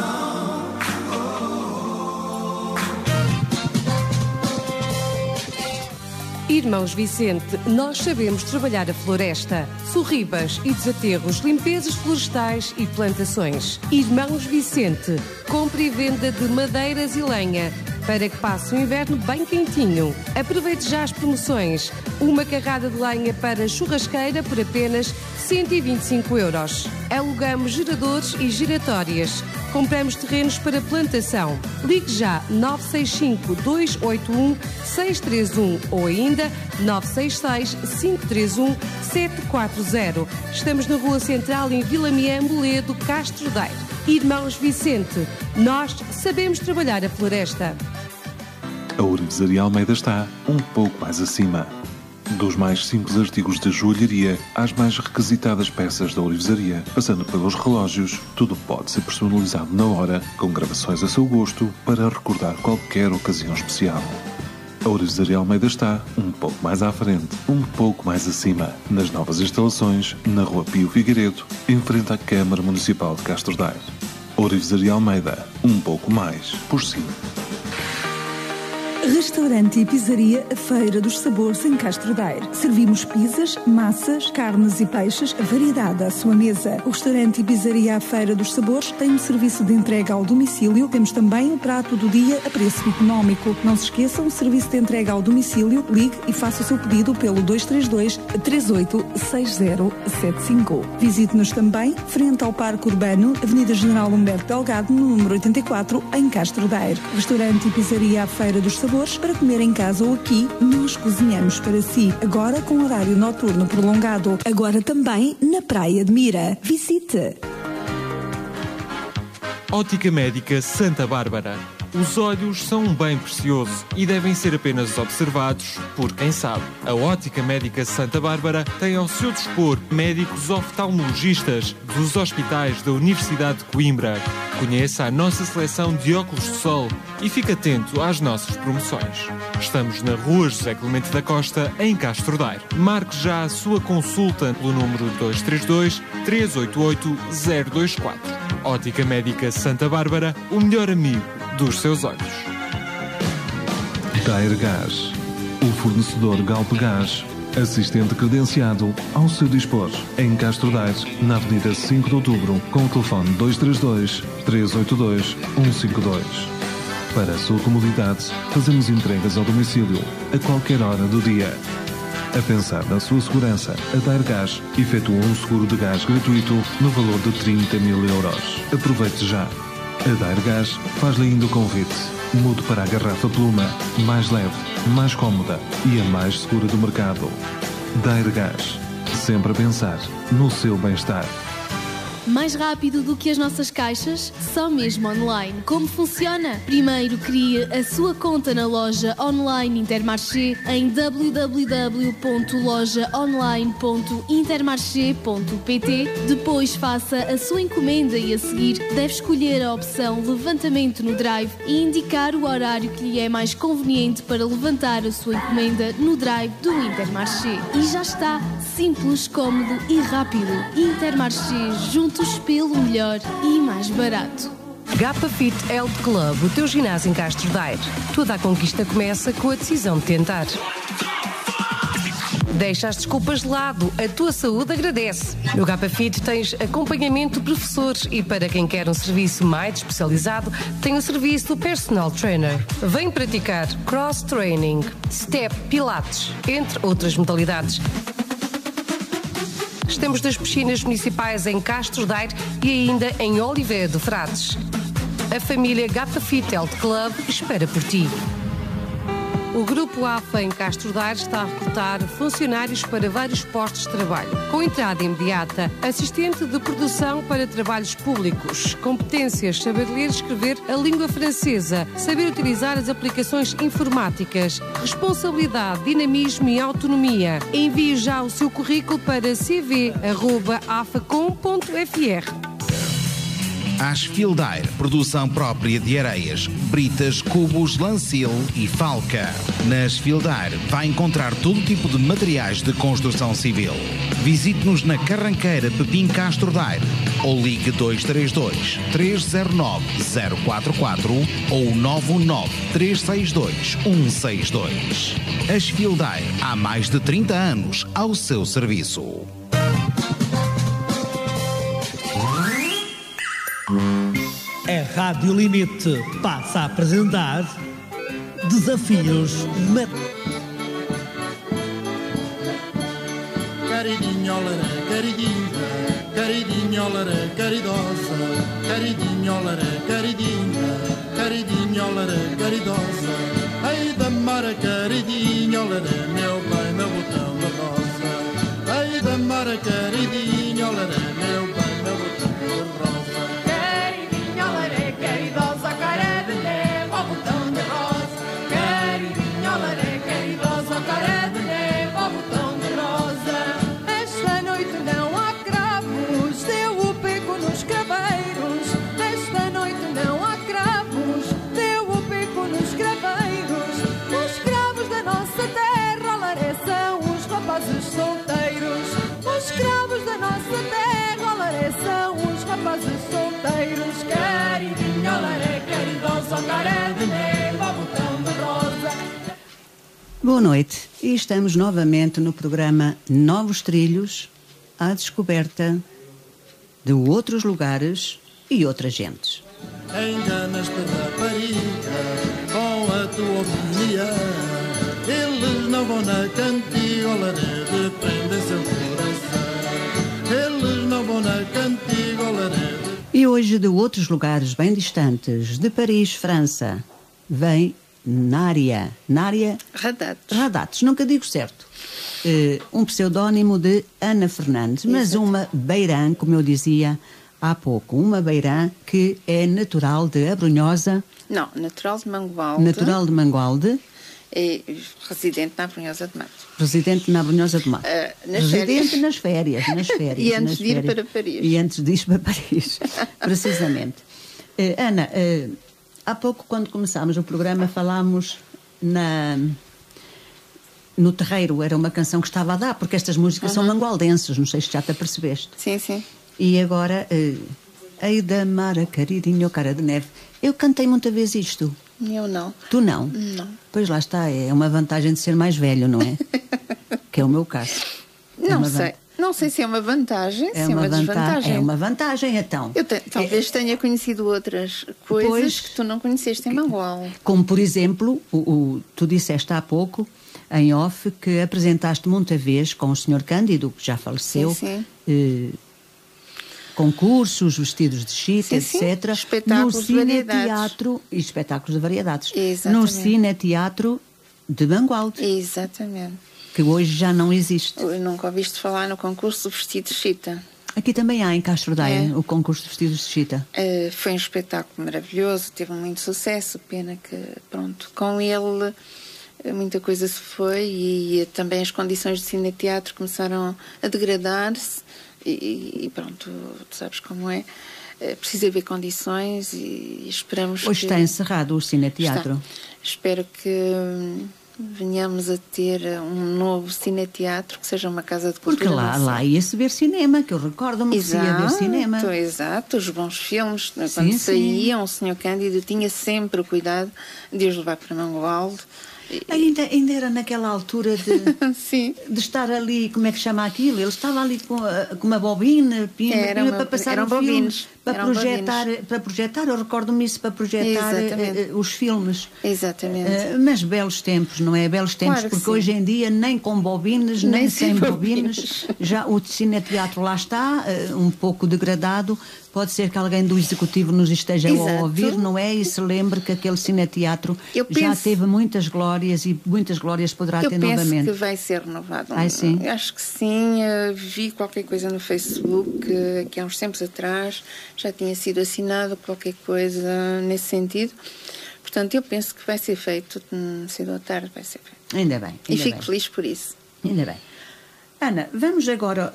Irmãos Vicente, nós sabemos trabalhar a floresta, sorribas e desaterros, limpezas florestais e plantações. Irmãos Vicente, compra e venda de madeiras e lenha, para que passe o inverno bem quentinho. Aproveite já as promoções. Uma carrada de lenha para churrasqueira por apenas 125 €. Alugamos geradores e giratórias. Compramos terrenos para plantação. Ligue já 965-281-631 ou ainda 966-531-740. Estamos na Rua Central, em Vila Miamboledo, Castro Daire. Irmãos Vicente, nós sabemos trabalhar a floresta. A Ourivesaria Almeida está um pouco mais acima. Dos mais simples artigos de joalharia às mais requisitadas peças da ourivesaria, passando pelos relógios, tudo pode ser personalizado na hora, com gravações a seu gosto, para recordar qualquer ocasião especial. A Ourivesaria Almeida está um pouco mais à frente, um pouco mais acima, nas novas instalações, na Rua Pio Figueiredo, em frente à Câmara Municipal de Castro Daire. Ourivesaria Almeida, um pouco mais por si. Restaurante e pizzaria A Feira dos Sabores em Castro Daire. Servimos pizzas, massas, carnes e peixes, variedade à sua mesa. O restaurante e pizzaria A Feira dos Sabores tem um serviço de entrega ao domicílio. Temos também o prato do dia a preço económico. Não se esqueçam, o serviço de entrega ao domicílio. Ligue e faça o seu pedido pelo 232 386075. Visite-nos também frente ao Parque Urbano, Avenida General Humberto Delgado, no número 84, em Castro Daire. Restaurante e pizzaria A Feira dos Sabores. Para comer em casa ou aqui, nós cozinhamos para si. Agora com horário noturno prolongado. Agora também na Praia de Mira. Visite! Ótica Médica Santa Bárbara. Os olhos são um bem precioso e devem ser apenas observados por quem sabe. A Ótica Médica Santa Bárbara tem ao seu dispor médicos oftalmologistas dos hospitais da Universidade de Coimbra. Conheça a nossa seleção de óculos de sol e fique atento às nossas promoções. Estamos na Rua José Clemente da Costa, em Castro Daire. Marque já a sua consulta pelo número 232 388 024. Ótica Médica Santa Bárbara, o melhor amigo dos seus olhos. Daire Gás, o fornecedor Galp Gás, assistente credenciado ao seu dispor, em Castro Daire, na Avenida 5 de Outubro, com o telefone 232 382 152. Para a sua comodidade, fazemos entregas ao domicílio, a qualquer hora do dia. A pensar na sua segurança, a Daire Gás efetua um seguro de gás gratuito no valor de 30 mil euros. Aproveite já. A Daire Gás faz-lhe ainda o convite. Mude para a garrafa pluma, mais leve, mais cómoda e a mais segura do mercado. Daire Gás, sempre a pensar no seu bem-estar. Mais rápido do que as nossas caixas? Só mesmo online. Como funciona? Primeiro crie a sua conta na loja online Intermarché em www.lojaonline.intermarché.pt. Depois faça a sua encomenda e a seguir deve escolher a opção levantamento no drive e indicar o horário que lhe é mais conveniente para levantar a sua encomenda no drive do Intermarché. E já está! Simples, cômodo e rápido. Intermarché, juntos pelo melhor e mais barato. Gapa Fit Health Club, o teu ginásio em Castro Daire. Toda a conquista começa com a decisão de tentar. Deixa as desculpas de lado, a tua saúde agradece. No Gapa Fit tens acompanhamento de professores e para quem quer um serviço mais especializado, tem o serviço do personal trainer. Vem praticar cross-training, step, pilates, entre outras modalidades. Temos das piscinas municipais em Castro Daire e ainda em Oliveira do Frades. A família Gapa Fit Health Club espera por ti. O Grupo AFA em Castro Daire está a recrutar funcionários para vários postos de trabalho, com entrada imediata, assistente de produção para trabalhos públicos, competências, saber ler e escrever a língua francesa, saber utilizar as aplicações informáticas, responsabilidade, dinamismo e autonomia. Envie já o seu currículo para cv@afacom.fr. Ashfield Daire, produção própria de areias, britas, cubos, lancil e falca. Na Ashfield Daire vai encontrar todo tipo de materiais de construção civil. Visite-nos na Carranqueira Pepim Castro Daire ou ligue 232 309 044 ou 919 362 162. Ashfield Daire, há mais de 30 anos ao seu serviço. A Rádio Limite passa a apresentar Desafios Caridinholara, caridinha, caridinholara, caridosa, caridinholara, caridinha, caridinholara, caridosa. Ai da mara caridinholara, meu bem, meu botão de rosa. Ai da mara caridinholara, meu bem, meu botão de rosa. Caridinholara, caridosa, cara de neve, ao botão de rosa. Caridinholara, caridosa, cara de neve, ao botão de rosa. Esta noite não há cravos, deu o beco nos craveiros. Esta noite não há cravos, deu o beco nos craveiros. Os cravos da nossa terra, Laré, são os rapazes solteiros. Os cravos da nossa terra, Laré, são os rapazes solteiros. Caridinholara, ó cara de neve, ó botão de rosa. Boa noite, e estamos novamente no programa Novos Trilhos, à descoberta de outros lugares e outras gentes. Enganas-te, rapariga, com a tua opinião. Eles não vão na cantiga, o Laredo prende seu coração. Eles não vão na cantiga, o Laredo. E hoje, de outros lugares bem distantes, de Paris, França, vem Nária Radates, nunca digo certo. Um pseudónimo de Ana Fernandes, mas uma beirã, como eu dizia há pouco, uma beirã que é natural de Abrunhosa. Não, natural de Mangualde. Natural de Mangualde. É residente na Abrunhosa de Mato. Residente na Abrunhosa de Mato. Residente nas férias. E antes de ir para Paris. E antes de ir para Paris, precisamente. Ana, há pouco, quando começámos o programa, falámos no terreiro. Era uma canção que estava a dar, porque estas músicas são mangualdenses, não sei se já te apercebeste. Sim, sim. E agora, Ei da Mara, caridinho, cara de neve. Eu cantei muita vez isto. Eu não. Tu não? Não. Pois lá está, é uma vantagem de ser mais velho, não é? Que é o meu caso. Não sei. Não sei se é uma vantagem, se é uma desvantagem. É uma vantagem, então. Eu talvez tenha conhecido outras coisas que tu não conheceste em Mangual. Como, por exemplo, tu disseste há pouco, em off, que apresentaste muita vez com o Sr. Cândido, que já faleceu, concursos, vestidos de chita, etc. Espetáculos no de variedades. Cine-teatro e espetáculos de variedades. Exatamente. No Cine-teatro de Mangualde. Exatamente. Que hoje já não existe. Eu nunca ouviste falar no concurso de vestidos de chita. Aqui também há, em Castro Daire, o concurso de vestidos de chita. Foi um espetáculo maravilhoso, teve muito sucesso, pena que, pronto, com ele muita coisa se foi e também as condições de cine-teatro começaram a degradar-se e pronto, tu sabes como é. Precisa haver condições e esperamos hoje está encerrado o cine-teatro. Espero que venhamos a ter um novo cine-teatro, que seja uma casa de cultura. Porque lá ia-se ver cinema, que eu recordo-me que se ia ver cinema. Exato, os bons filmes, quando saíam, o Sr. Cândido tinha sempre o cuidado de os levar para Mangualde. Ainda era naquela altura de estar ali, como é que chama aquilo? Ele estava ali com uma bobina, para passar um filme, para projetar, eu recordo-me isso, para projetar os filmes. Exatamente. Mas belos tempos, não é? Belos tempos, claro, porque hoje em dia nem com bobinas, nem sem bobinas, já o cine-teatro lá está, um pouco degradado. Pode ser que alguém do Executivo nos esteja a ouvir, não é? E se lembre que aquele cine-teatro já teve muitas glórias e muitas glórias poderá ter novamente. Eu penso que vai ser renovado. Sim? Acho que sim. Vi qualquer coisa no Facebook que há uns tempos atrás já tinha sido assinado qualquer coisa nesse sentido. Portanto, eu penso que vai ser feito, cedo ou tarde vai ser feito. Ainda bem. E fico feliz por isso. Ainda bem. Ana, vamos agora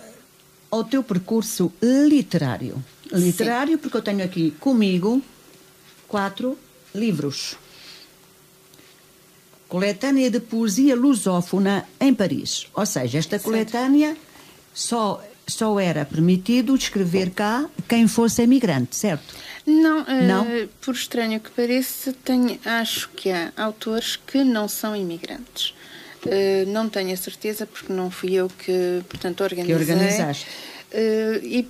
ao teu percurso literário. Literário, porque eu tenho aqui comigo 4 livros. Coletânea de poesia lusófona em Paris. Ou seja, esta coletânea só era permitido escrever cá quem fosse emigrante, certo? Não? Por estranho que pareça, acho que há autores que não são imigrantes. Não tenho a certeza, porque não fui eu que, portanto, organizei. Que organizaste. E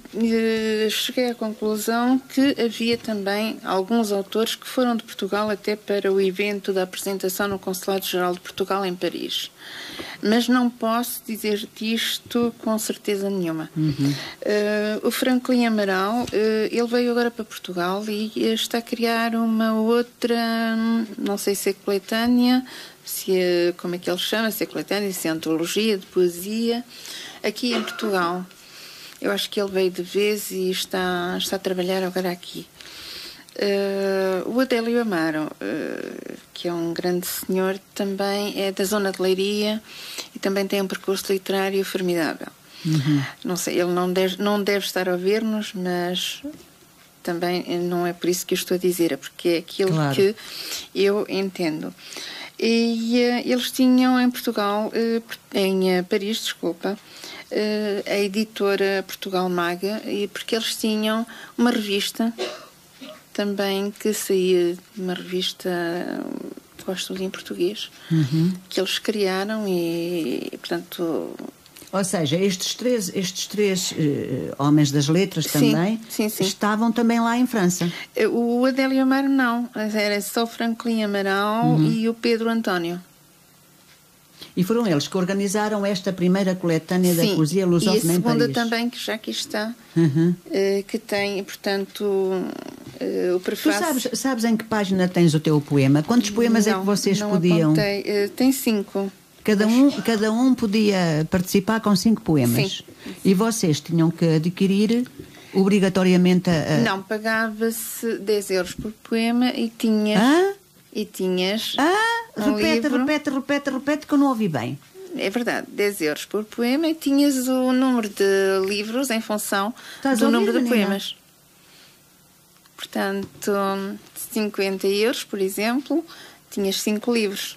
cheguei à conclusão que havia também alguns autores que foram de Portugal até para o evento da apresentação no Consulado-Geral de Portugal em Paris. Mas não posso dizer-te isto com certeza nenhuma. O Franklin Amaral, ele veio agora para Portugal e está a criar uma outra, não sei se é coletânea, como é que ele chama, se é coletânea, se é antologia de poesia, aqui em Portugal. Eu acho que ele veio de vez e está a trabalhar agora aqui. O Adélio Amaro, que é um grande senhor, também é da zona de Leiria e também tem um percurso literário formidável. Não sei, ele não deve estar a ouvir-nos, mas também não é por isso que eu estou a dizer, é porque é aquilo que eu entendo. E eles tinham em Portugal, em Paris, desculpa, a editora Portugal Maga, porque eles tinham uma revista também que saía de uma revista Gosto em Português, que eles criaram e, portanto... Ou seja, estes três homens das letras também sim. estavam também lá em França. O Adélio Amaro não, era só o Franklin Amaral e o Pedro António. E foram eles que organizaram esta primeira coletânea da poesia lusófona em Paris. E a segunda também, que já aqui está, que tem, portanto, o prefácio... Tu sabes em que página tens o teu poema? Quantos poemas é que vocês podiam... Apontei. Tem 5. Cada um podia participar com 5 poemas. Sim. E vocês tinham que adquirir obrigatoriamente a... Não, pagava-se 10 euros por poema e tinhas... Repete, que eu não ouvi bem. É verdade, 10 euros por poema e tinhas o número de livros em função do número de poemas. Portanto, 50 euros, por exemplo, tinhas 5 livros.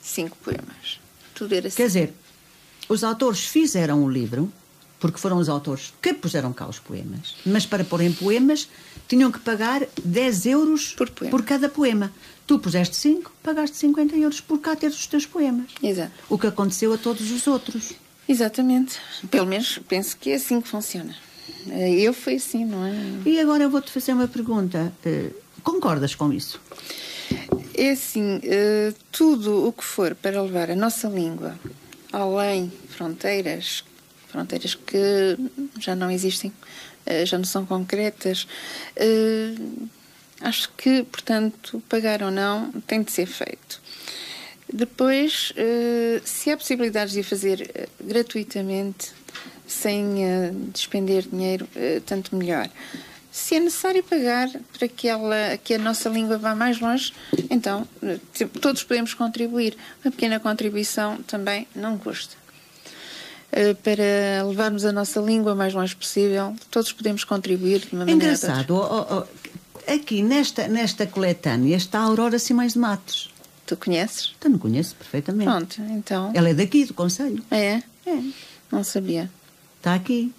5 poemas. Tudo era assim. Quer dizer, os autores fizeram o livro, porque foram os autores que puseram cá os poemas, mas para porem poemas tinham que pagar 10 euros por cada poema. Tu puseste 5, pagaste 50 euros por cá ter os teus poemas. Exato. O que aconteceu a todos os outros. Exatamente. Pelo menos penso que é assim que funciona. Eu fui assim, não é? E agora eu vou-te fazer uma pergunta. Concordas com isso? É assim, tudo o que for para levar a nossa língua além fronteiras que já não existem, já não são concretas, acho que, portanto, pagar ou não, tem de ser feito. Depois, se há possibilidades de o fazer gratuitamente, sem despender dinheiro, tanto melhor. Se é necessário pagar para que a nossa língua vá mais longe, então todos podemos contribuir. Uma pequena contribuição também não custa. Para levarmos a nossa língua mais longe possível, todos podemos contribuir de uma maneira. Engraçado. Aqui nesta coletânea está a Aurora Simões de Matos. Tu conheces? Eu não conheço perfeitamente. Pronto, então... Ela é daqui, do concelho. É? Não sabia. Está aqui.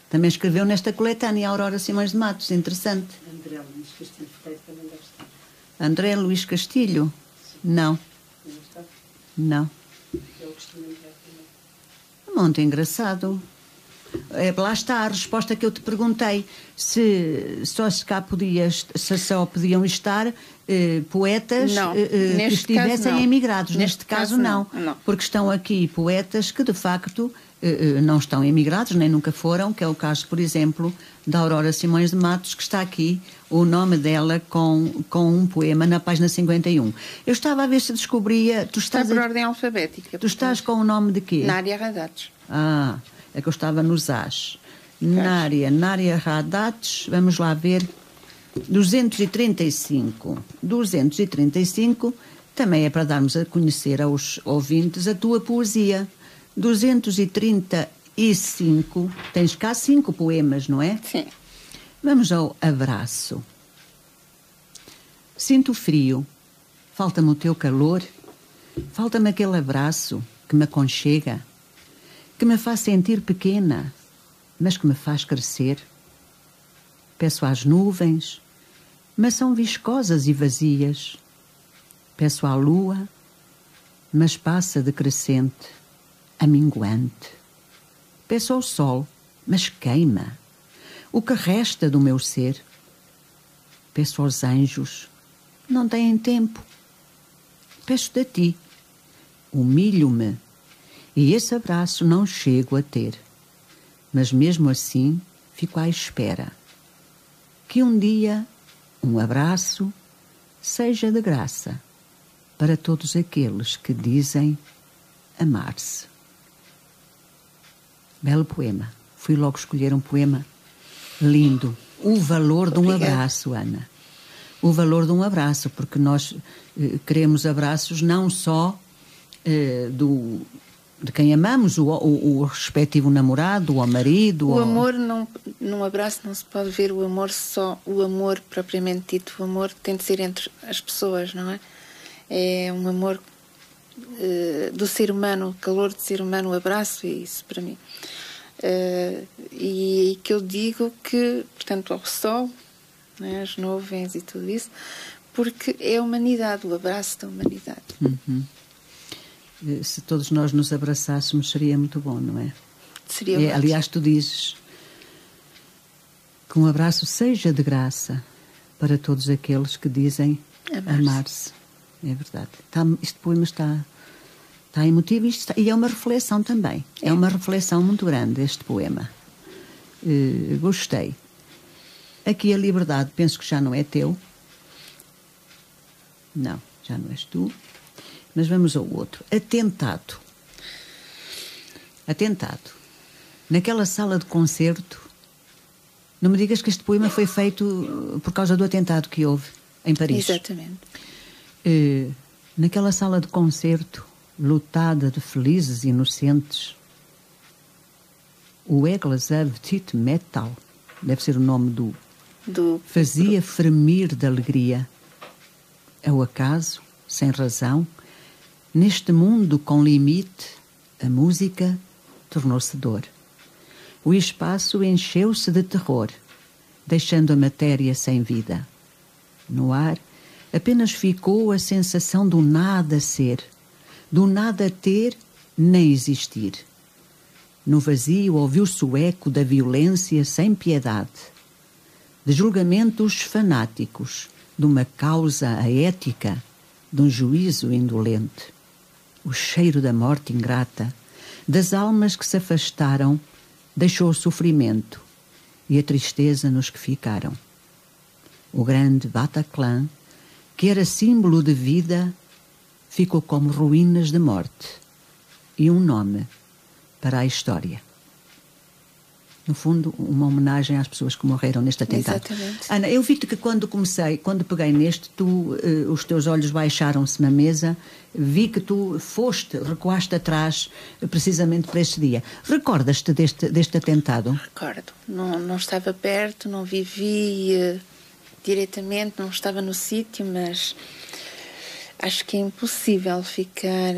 Também escreveu nesta coletânea a Aurora Simões de Matos. Interessante. André Luís Castilho Freire também deve estar. André Luís Castilho? Não. Não. Eu costumo entrar também. Muito engraçado. Lá está a resposta que eu te perguntei. Se só podiam estar poetas que estivessem emigrados. Neste caso, não. Porque estão aqui poetas que, de facto, não estão emigrados, nem nunca foram, que é o caso, por exemplo, da Aurora Simões de Matos, que está aqui o nome dela com um poema na página 51. Eu estava a ver se descobria... Está por ordem alfabética. Tu estás com o nome de quê? Nária Radates. É que eu estava nos As. Nária Radates, vamos lá ver, 235. 235 também é para darmos a conhecer aos ouvintes a tua poesia. 235, tens cá 5 poemas, não é? Sim. Vamos ao abraço. Sinto frio, falta-me o teu calor, falta-me aquele abraço que me aconchega, que me faz sentir pequena, mas que me faz crescer. Peço às nuvens, mas são viscosas e vazias. Peço à lua, mas passa decrescente, aminguante. Peço ao sol, mas queima o que resta do meu ser. Peço aos anjos, não têm tempo. Peço-te a ti, humilho-me, e esse abraço não chego a ter. Mas mesmo assim fico à espera que um dia um abraço seja de graça para todos aqueles que dizem amar-se. Belo poema. Fui logo escolher um poema lindo. O valor de um abraço, Ana. O valor de um abraço, porque nós queremos abraços não só de quem amamos, o respectivo namorado, o marido. O amor, num abraço não se pode ver o amor só, o amor propriamente dito. O amor tem de ser entre as pessoas, não é? É um amor do ser humano, o calor do ser humano, o abraço, é isso para mim. E que eu digo que, portanto, ao sol, não é? As nuvens e tudo isso, porque é a humanidade, o abraço da humanidade. Se todos nós nos abraçássemos, seria muito bom, não é? Seria ótimo. Aliás, tu dizes que um abraço seja de graça para todos aqueles que dizem amar-se. É verdade. Este poema está emotivo e é uma reflexão também. É uma reflexão muito grande, este poema. Gostei. Aqui a liberdade, penso que já não é teu. Não, já não és tu. Mas vamos ao outro. Atentado. Naquela sala de concerto, não me digas que este poema foi feito por causa do atentado que houve em Paris. Exatamente. Naquela sala de concerto, lotada de felizes inocentes, o Eglasev Tit Metal, deve ser o nome do fazia fremir de alegria. Ao acaso, sem razão, neste mundo com limite, a música tornou-se dor. O espaço encheu-se de terror, deixando a matéria sem vida. No ar, apenas ficou a sensação do nada ser, do nada ter nem existir. No vazio ouviu-se o eco da violência sem piedade, de julgamentos fanáticos, de uma causa aética, de um juízo indolente. O cheiro da morte ingrata, das almas que se afastaram, deixou o sofrimento e a tristeza nos que ficaram. O grande Bataclan, que era símbolo de vida, ficou como ruínas de morte e um nome para a história. No fundo, uma homenagem às pessoas que morreram neste atentado. Exatamente. Ana, eu vi-te que quando peguei neste, os teus olhos baixaram-se na mesa, vi que tu recuaste atrás precisamente para este dia. Recordas-te deste atentado? Recordo. Não estava perto, não vivi diretamente, não estava no sítio, mas acho que é impossível ficar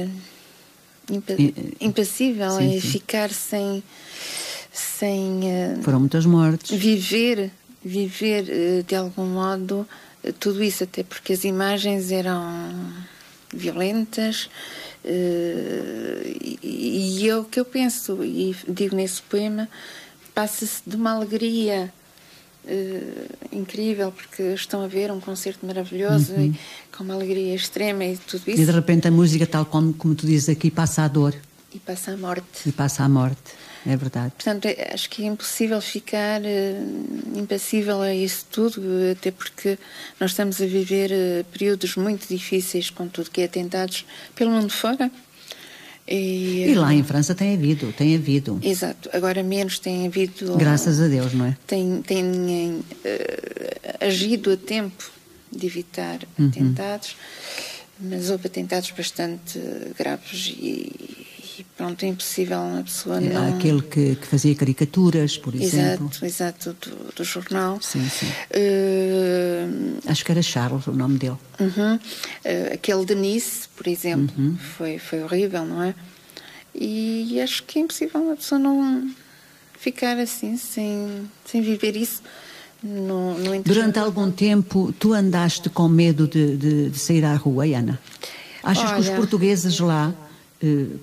impassível, sim. Ficar sem foram muitas mortes. Viver de algum modo tudo isso, até porque as imagens eram violentas, e é o que eu penso e digo nesse poema, passa-se de uma alegria incrível, porque estão a ver um concerto maravilhoso e com uma alegria extrema e tudo isso, e de repente a música, tal como tu dizes aqui, passa a dor e passa a morte. É verdade. Portanto, acho que é impossível ficar impassível a isso tudo, até porque nós estamos a viver períodos muito difíceis com tudo que é atentados pelo mundo fora. E lá em França tem havido. Exato. Agora menos tem havido. Graças a Deus, não é? Tem agido a tempo de evitar atentados, mas houve atentados bastante graves e pronto, é impossível uma pessoa não... Aquele que fazia caricaturas, por exemplo. Exato, do jornal. Sim. Acho que era Charles o nome dele. Aquele de Nice, por exemplo, foi horrível, não é? E acho que é impossível uma pessoa não ficar assim, sem viver isso no interior. Durante algum tempo, tu andaste com medo de sair à rua, Ana? Achas que os portugueses lá,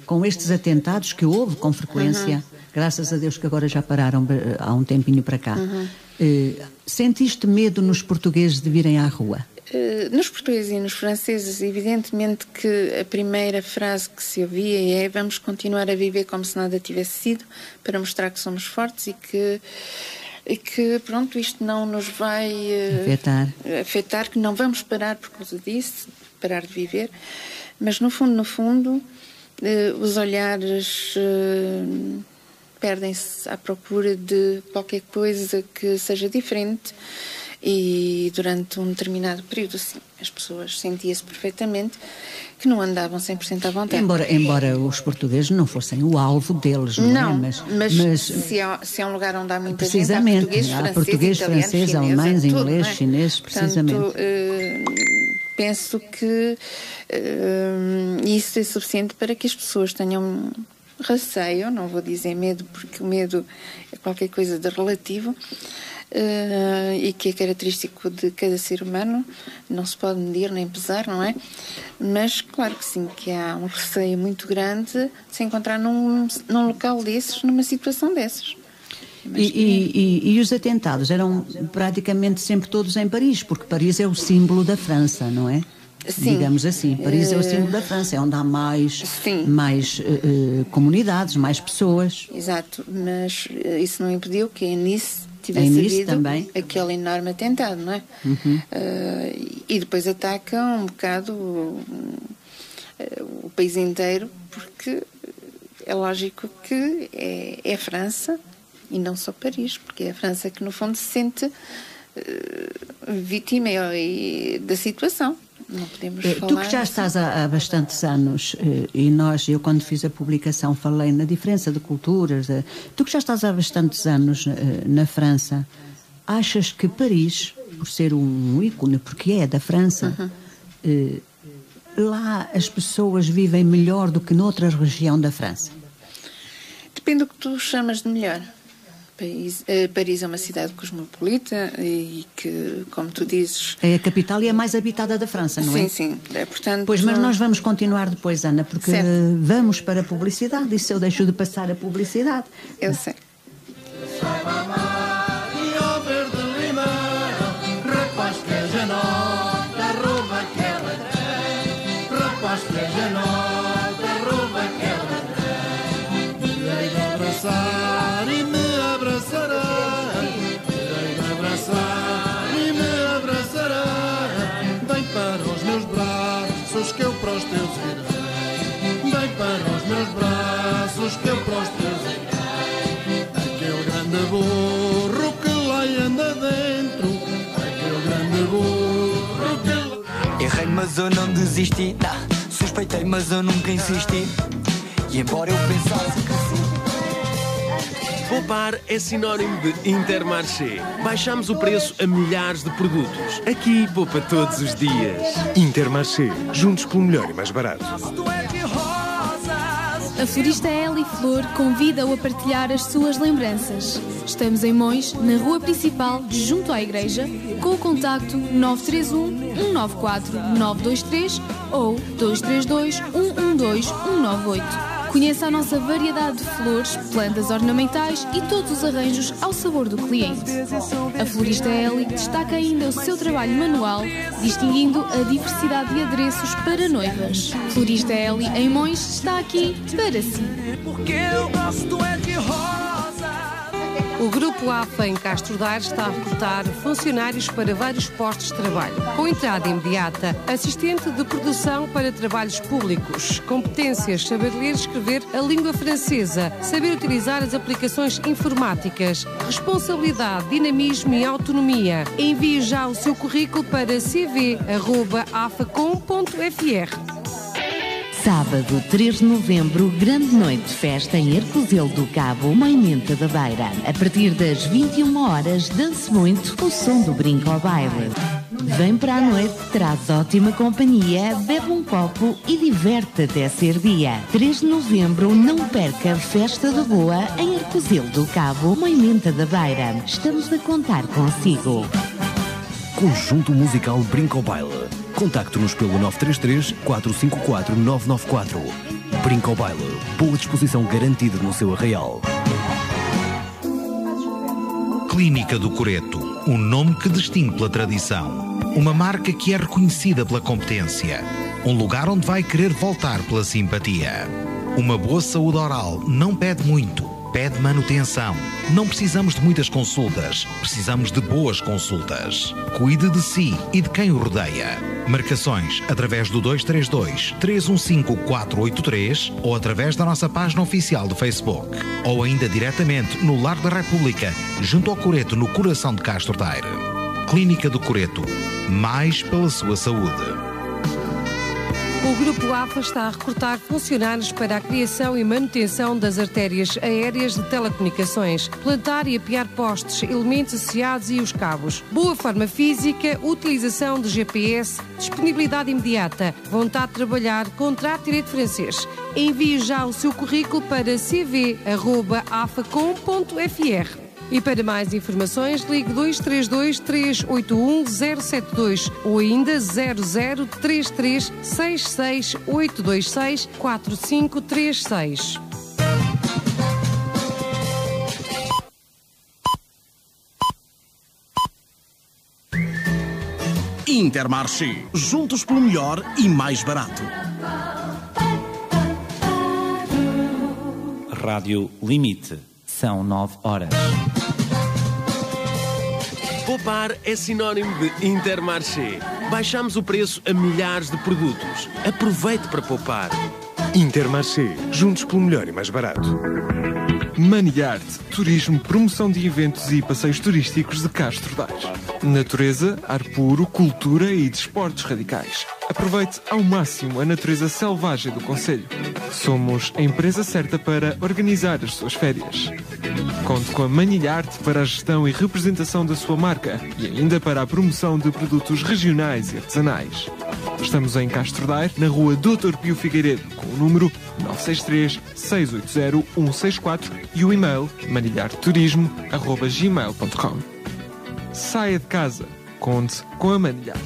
com estes atentados que houve com frequência, graças a Deus que agora já pararam há um tempinho para cá, sentiste medo nos portugueses de virem à rua? Nos portugueses e nos franceses, evidentemente que a primeira frase que se ouvia é: vamos continuar a viver como se nada tivesse sido, para mostrar que somos fortes e que pronto, isto não nos vai afetar, que não vamos parar por causa disso, parar de viver. Mas no fundo, os olhares perdem-se à procura de qualquer coisa que seja diferente, e durante um determinado período, sim, as pessoas sentiam-se perfeitamente que não andavam 100% à vontade. Embora os portugueses não fossem o alvo deles, não é? Mas se é um lugar onde há muita gente, há português, francês, alemães, inglês, chineses, precisamente. Portanto, penso que isso é suficiente para que as pessoas tenham receio, não vou dizer medo, porque o medo é qualquer coisa de relativo, e que é característico de cada ser humano, não se pode medir nem pesar, não é? Mas claro que sim, que há um receio muito grande de se encontrar num local desses, numa situação dessas. E os atentados eram praticamente sempre todos em Paris, porque Paris é o símbolo da França, não é? Sim. Digamos assim, Paris é o símbolo da França, é onde há mais comunidades, mais pessoas. Exato, mas isso não impediu que em Nice tivesse havido também aquele enorme atentado, não é? E depois atacam um bocado o país inteiro, porque é lógico que é a França e não só Paris, porque é a França que no fundo se sente vítima da situação. Não podemos falar. Tu que já estás há bastantes anos, e eu quando fiz a publicação falei na diferença de culturas, tu que já estás há bastantes anos na França, achas que Paris, por ser um ícone, porque é da França, lá as pessoas vivem melhor do que noutra região da França? Depende do que tu chamas de melhor. Paris é uma cidade cosmopolita e que, como tu dizes... É a capital e a mais habitada da França, não é? Sim. Portanto, pois, mas nós vamos continuar depois, Ana, porque vamos para a publicidade, e se eu deixo de passar a publicidade... Eu sei. Que eu para os teus irei, bem para os meus braços que eu para os teus irei. Aquele grande burro que lá anda dentro, aquele grande burro que lá... Errei, mas eu não desisti, não. Suspeitei, mas eu nunca insisti. E embora eu pensasse que sim. Poupar é sinónimo de Intermarché. Baixamos o preço a milhares de produtos. Aqui poupa todos os dias. Intermarché. Juntos pelo melhor e mais barato. A florista Eli Flor convida-o a partilhar as suas lembranças. Estamos em Mões, na rua principal, junto à igreja, com o contacto 931 194 923 ou 232 112 198. Conheça a nossa variedade de flores, plantas ornamentais e todos os arranjos ao sabor do cliente. A florista Eli destaca ainda o seu trabalho manual, distinguindo a diversidade de adereços para noivas. Florista Eli em Mões está aqui para si. Porque eu gosto é de rosa. O Grupo AFA em Castro Daire está a recrutar funcionários para vários postos de trabalho. Com entrada imediata, assistente de produção para trabalhos públicos, competências, saber ler e escrever a língua francesa, saber utilizar as aplicações informáticas, responsabilidade, dinamismo e autonomia. Envie já o seu currículo para cv@afacom.fr. Sábado, 3 de novembro, grande noite de festa em Arcozelo do Cabo, Moimenta da Beira. A partir das 21 horas, dance muito o som do brinco ao baile. Vem para a noite, traz ótima companhia, bebe um copo e diverte até ser dia. 3 de novembro, não perca a Festa da Boa em Arcozelo do Cabo, Moimenta da Beira. Estamos a contar consigo. Conjunto Musical Brinco ao Baile. Contacte-nos pelo 933 454 994. Brinco ao Baile. Boa disposição garantida no seu arraial. Clínica do Coreto. Um nome que distingue pela tradição. Uma marca que é reconhecida pela competência. Um lugar onde vai querer voltar pela simpatia. Uma boa saúde oral não pede muito. Pede manutenção. Não precisamos de muitas consultas, precisamos de boas consultas. Cuide de si e de quem o rodeia. Marcações através do 232 315 483 ou através da nossa página oficial do Facebook. Ou ainda diretamente no Lar da República, junto ao Coreto, no coração de Castro Daire. Clínica do Coreto. Mais pela sua saúde. O Grupo AFA está a recrutar funcionários para a criação e manutenção das artérias aéreas de telecomunicações, plantar e apiar postes, elementos associados e os cabos. Boa forma física, utilização de GPS, disponibilidade imediata, vontade de trabalhar, contrato direito francês. Envie já o seu currículo para cv@afacom.fr. E para mais informações, ligue 232 381 072 ou ainda 0033 66 826 4536. Intermarché. Juntos pelo melhor e mais barato. Rádio Limite. São 9 horas. Poupar é sinónimo de Intermarché. Baixamos o preço a milhares de produtos. Aproveite para poupar. Intermarché. Juntos pelo melhor e mais barato. Manilhart. Turismo, promoção de eventos e passeios turísticos de Castro Daire. Natureza, ar puro, cultura e desportos radicais. Aproveite ao máximo a natureza selvagem do concelho. Somos a empresa certa para organizar as suas férias. Conte com a Manilhart para a gestão e representação da sua marca e ainda para a promoção de produtos regionais e artesanais. Estamos em Castro Daire, na rua Dr. Pio Figueiredo, com o número 963 680 164 e o e-mail manilharturismo@gmail.com. Saia de casa, conte com a Manilhart.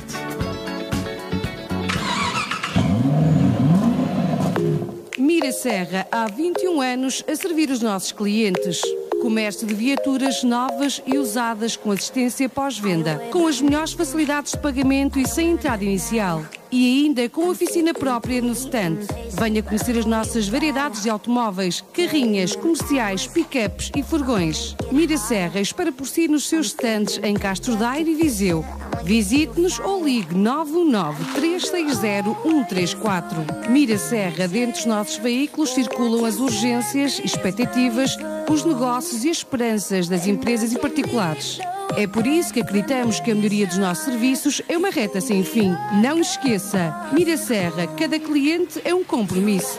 Mira Serra, há 21 anos a servir os nossos clientes. Comércio de viaturas novas e usadas com assistência pós-venda, com as melhores facilidades de pagamento e sem entrada inicial. E ainda com oficina própria no stand. Venha conhecer as nossas variedades de automóveis, carrinhas, comerciais, pick-ups e furgões. Mira Serra espera por si nos seus stands em Castro Daire e Viseu. Visite-nos ou ligue 919-360-134. Mira Serra, dentro dos nossos veículos circulam as urgências, expectativas, os negócios e as esperanças das empresas e particulares. É por isso que acreditamos que a melhoria dos nossos serviços é uma reta sem fim. Não esqueça, Mira Serra, cada cliente é um compromisso.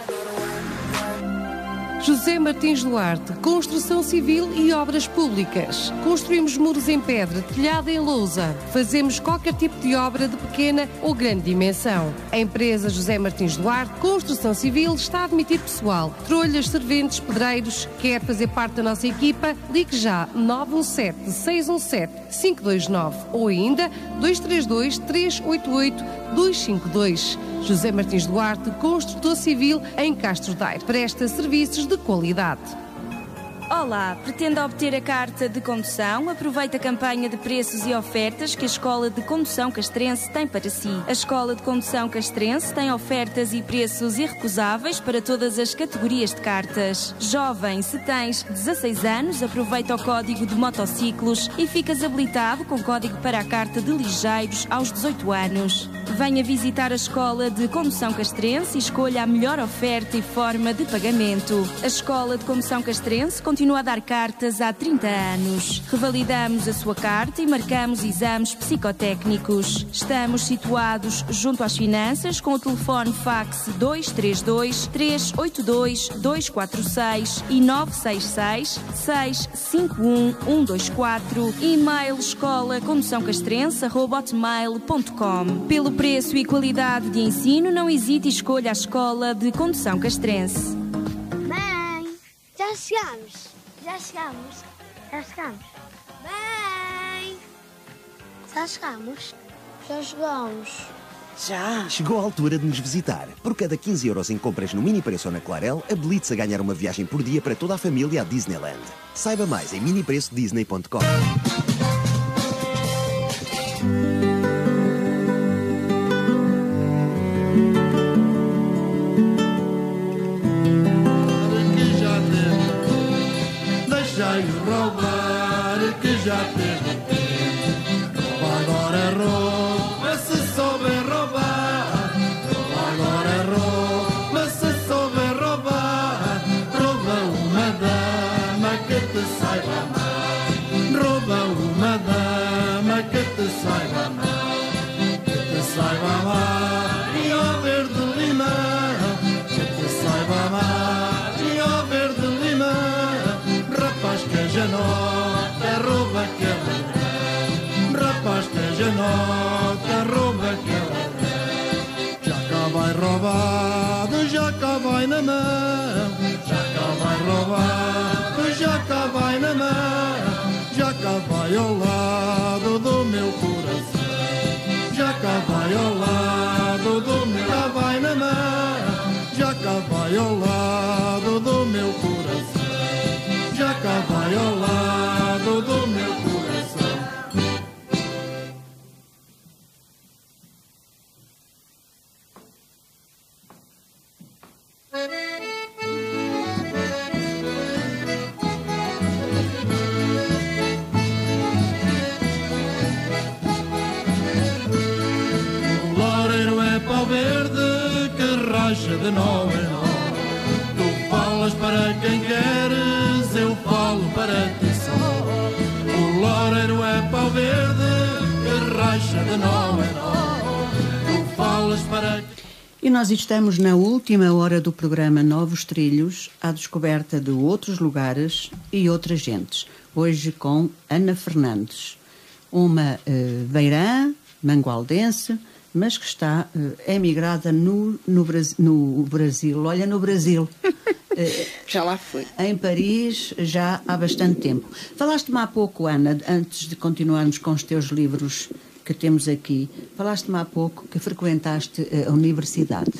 José Martins Duarte, Construção Civil e Obras Públicas. Construímos muros em pedra, telhado em lousa. Fazemos qualquer tipo de obra de pequena ou grande dimensão. A empresa José Martins Duarte, Construção Civil, está a admitir pessoal. Trolhas, serventes, pedreiros. Quer fazer parte da nossa equipa? Ligue já 917-617-529 ou ainda 232-388-252. José Martins Duarte, construtor civil em Castro Daire. Presta serviços de qualidade. Olá, pretende obter a carta de condução? Aproveite a campanha de preços e ofertas que a Escola de Condução Castrense tem para si. A Escola de Condução Castrense tem ofertas e preços irrecusáveis para todas as categorias de cartas. Jovem, se tens 16 anos, aproveita o código de motociclos e ficas habilitado com código para a carta de ligeiros aos 18 anos. Venha visitar a Escola de Condução Castrense e escolha a melhor oferta e forma de pagamento. A Escola de Condução Castrense continua a dar cartas há 30 anos. Revalidamos a sua carta e marcamos exames psicotécnicos. Estamos situados junto às finanças com o telefone fax 232 382 246 e 966 651 124. E-mail escolaconduçãocastrense@hotmail.com. Pelo preço e qualidade de ensino, não hesite e escolha a Escola de Condução Castrense. Mãe, já chegamos. Já chegamos. Já chegamos. Mãe, já chegamos. Já chegamos. Já! Chegou a altura de nos visitar. Por cada 15 euros em compras no Mini Preço ou na Clarel, habilite-se a ganhar uma viagem por dia para toda a família à Disneyland. Saiba mais em minipreçodisney.com. Deixai-o roubar, que já teve tempo. Rouba agora rouba, se souber roubar. Rouba agora rouba, se souber roubar. Rouba uma dama que te saiba amar. Rouba uma dama que te saiba amar. Que te saiba amar. E ao verde limão cá vai na mão, já cá vai roubar, já cá vai na mão, já cá vai ao lado do meu coração, já cá vai ao lado do meu, cá vai na mão, já cá vai ao lado do meu coração, já cá vai ao lado do meu coração. Verde que racha de nó em nó. Tu falas para quem queres, eu falo para ti só. O loureiro é pau verde que racha de nó em nó. Tu falas para... E nós estamos na última hora do programa Novos Trilhos, à descoberta de outros lugares e outras gentes. Hoje com Ana Fernandes, uma beirã, mangualdense, mas que está emigrada no Brasil. Olha, no Brasil. Já lá fui. Em Paris, já há bastante tempo. Falaste-me há pouco, Ana, antes de continuarmos com os teus livros que temos aqui, falaste-me há pouco que frequentaste a universidade.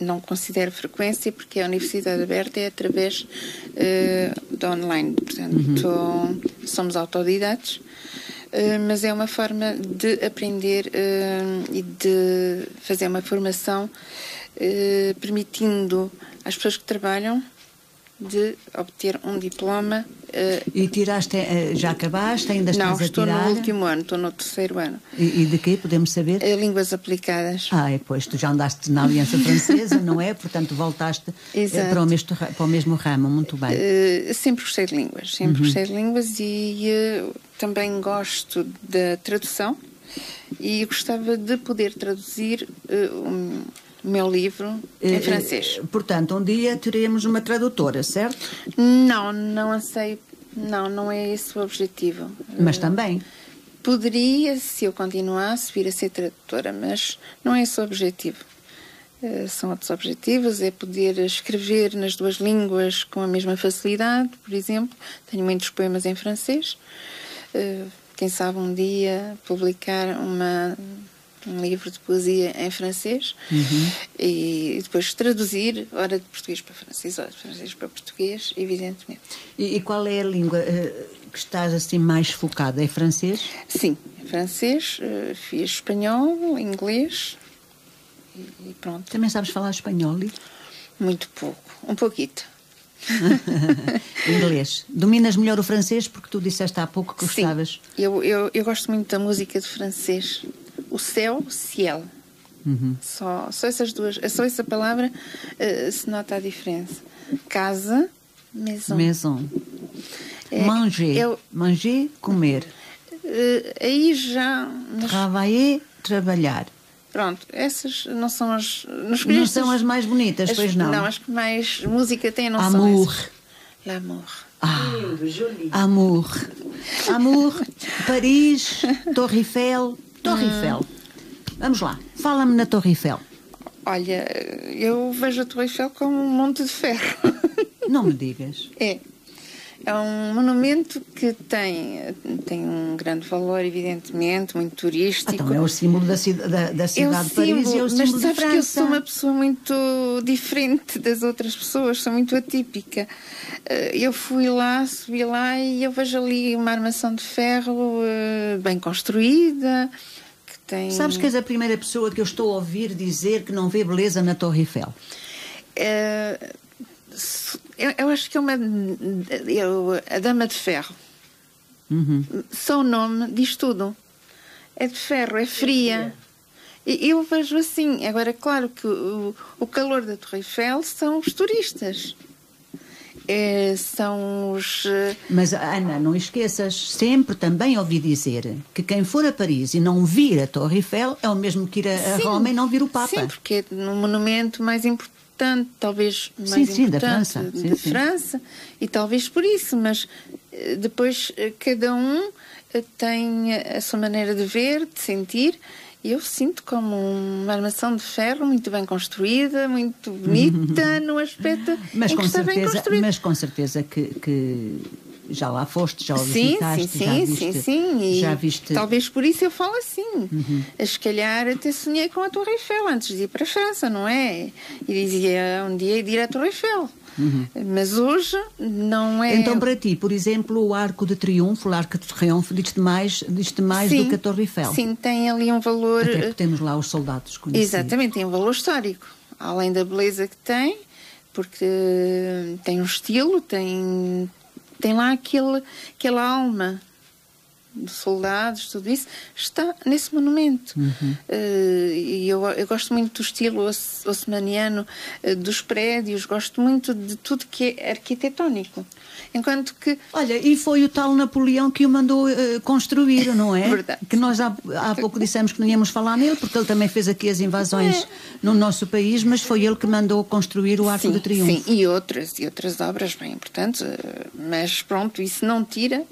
Não considero frequência, porque a Universidade Aberta é através da online. Portanto, somos autodidatos. Mas é uma forma de aprender e de fazer uma formação permitindo às pessoas que trabalham de obter um diploma. E tiraste, já acabaste? Ainda estás a tirar? Não, estou no último ano, estou no terceiro ano. E de quê, podemos saber? Línguas aplicadas. Pois, tu já andaste na Aliança Francesa, não é? Portanto, voltaste para o mesmo ramo, muito bem. Sempre gostei de línguas, gostei de línguas e também gosto da tradução e gostava de poder traduzir o meu livro em francês. Portanto, um dia teremos uma tradutora, certo? Não anseio, não é esse o objetivo. Mas também? Poderia, se eu continuasse, vir a ser tradutora, mas não é esse o objetivo. São outros objetivos, é poder escrever nas duas línguas com a mesma facilidade, por exemplo. Tenho muitos poemas em francês. Quem sabe um dia publicar um livro de poesia em francês e depois traduzir, ora de português para francês, ora de francês para português, evidentemente. E qual é a língua que estás assim mais focada? É francês? Sim, francês, fiz espanhol, inglês e pronto. Também sabes falar espanhol? Muito pouco, um pouquito. Inglês. Dominas melhor o francês porque tu disseste há pouco que gostavas. Sim, eu gosto muito da música de francês. O céu, ciel. Só essas duas, só essa palavra se nota a diferença. Casa, maison. Maison. Manger. Manger, comer. Aí já... Travailler, trabalhar. Pronto, essas não são as... Não são as mais bonitas, pois não? Não, as que mais música têm não Amour. são essas. L'amour. Amour. Amour, Paris, Torre Eiffel. Torre Eiffel. Vamos lá, fala-me na Torre Eiffel. Olha, eu vejo a Torre Eiffel como um monte de ferro. Não me digas. É um monumento que tem um grande valor, evidentemente, muito turístico. Então é o símbolo da cidade de Paris e é o símbolo mas de sabes França. que eu sou uma pessoa muito diferente das outras pessoas, sou muito atípica. Eu subi lá e eu vejo ali uma armação de ferro bem construída. Que tem... Sabes que és a primeira pessoa que eu estou a ouvir dizer que não vê beleza na Torre Eiffel? Eu acho que é a Dama de Ferro. Só o nome diz tudo. É de ferro, é fria. E eu vejo assim. Agora, claro que o calor da Torre Eiffel são os turistas. São os... Mas, Ana, não esqueças, sempre também ouvi dizer que quem for a Paris e não vir a Torre Eiffel é o mesmo que ir a Roma e não vir o Papa. Sim, porque é um monumento mais importante, talvez mais importante da França. Da França, e talvez por isso, mas depois cada um tem a sua maneira de ver, de sentir, eu sinto como uma armação de ferro muito bem construída, muito bonita no aspecto em que está bem construída. Mas com certeza que já lá foste, já o visitaste, já viste. Talvez por isso eu falo assim. Se calhar até sonhei com a Torre Eiffel antes de ir para a França, não é? E dizia um dia ir à Torre Eiffel. Mas hoje não é... Então, para ti, por exemplo, o Arco de Triunfo, diz-te mais do que a Torre Eiffel. Sim, tem ali um valor... Até porque temos lá os soldados conhecidos. Exatamente, tem um valor histórico. Além da beleza que tem, porque tem um estilo, tem lá aquela alma de soldados, tudo isso está nesse monumento. E eu gosto muito do estilo haussmanniano, dos prédios, gosto muito de tudo que é arquitetónico. Enquanto que... Olha, e foi o tal Napoleão que o mandou construir, não é? Verdade. Que nós há pouco dissemos que não íamos falar nele, porque ele também fez aqui as invasões no nosso país, mas foi ele que mandou construir o Arco de Triunfo. Sim, e outras obras bem importantes, mas pronto, isso não tira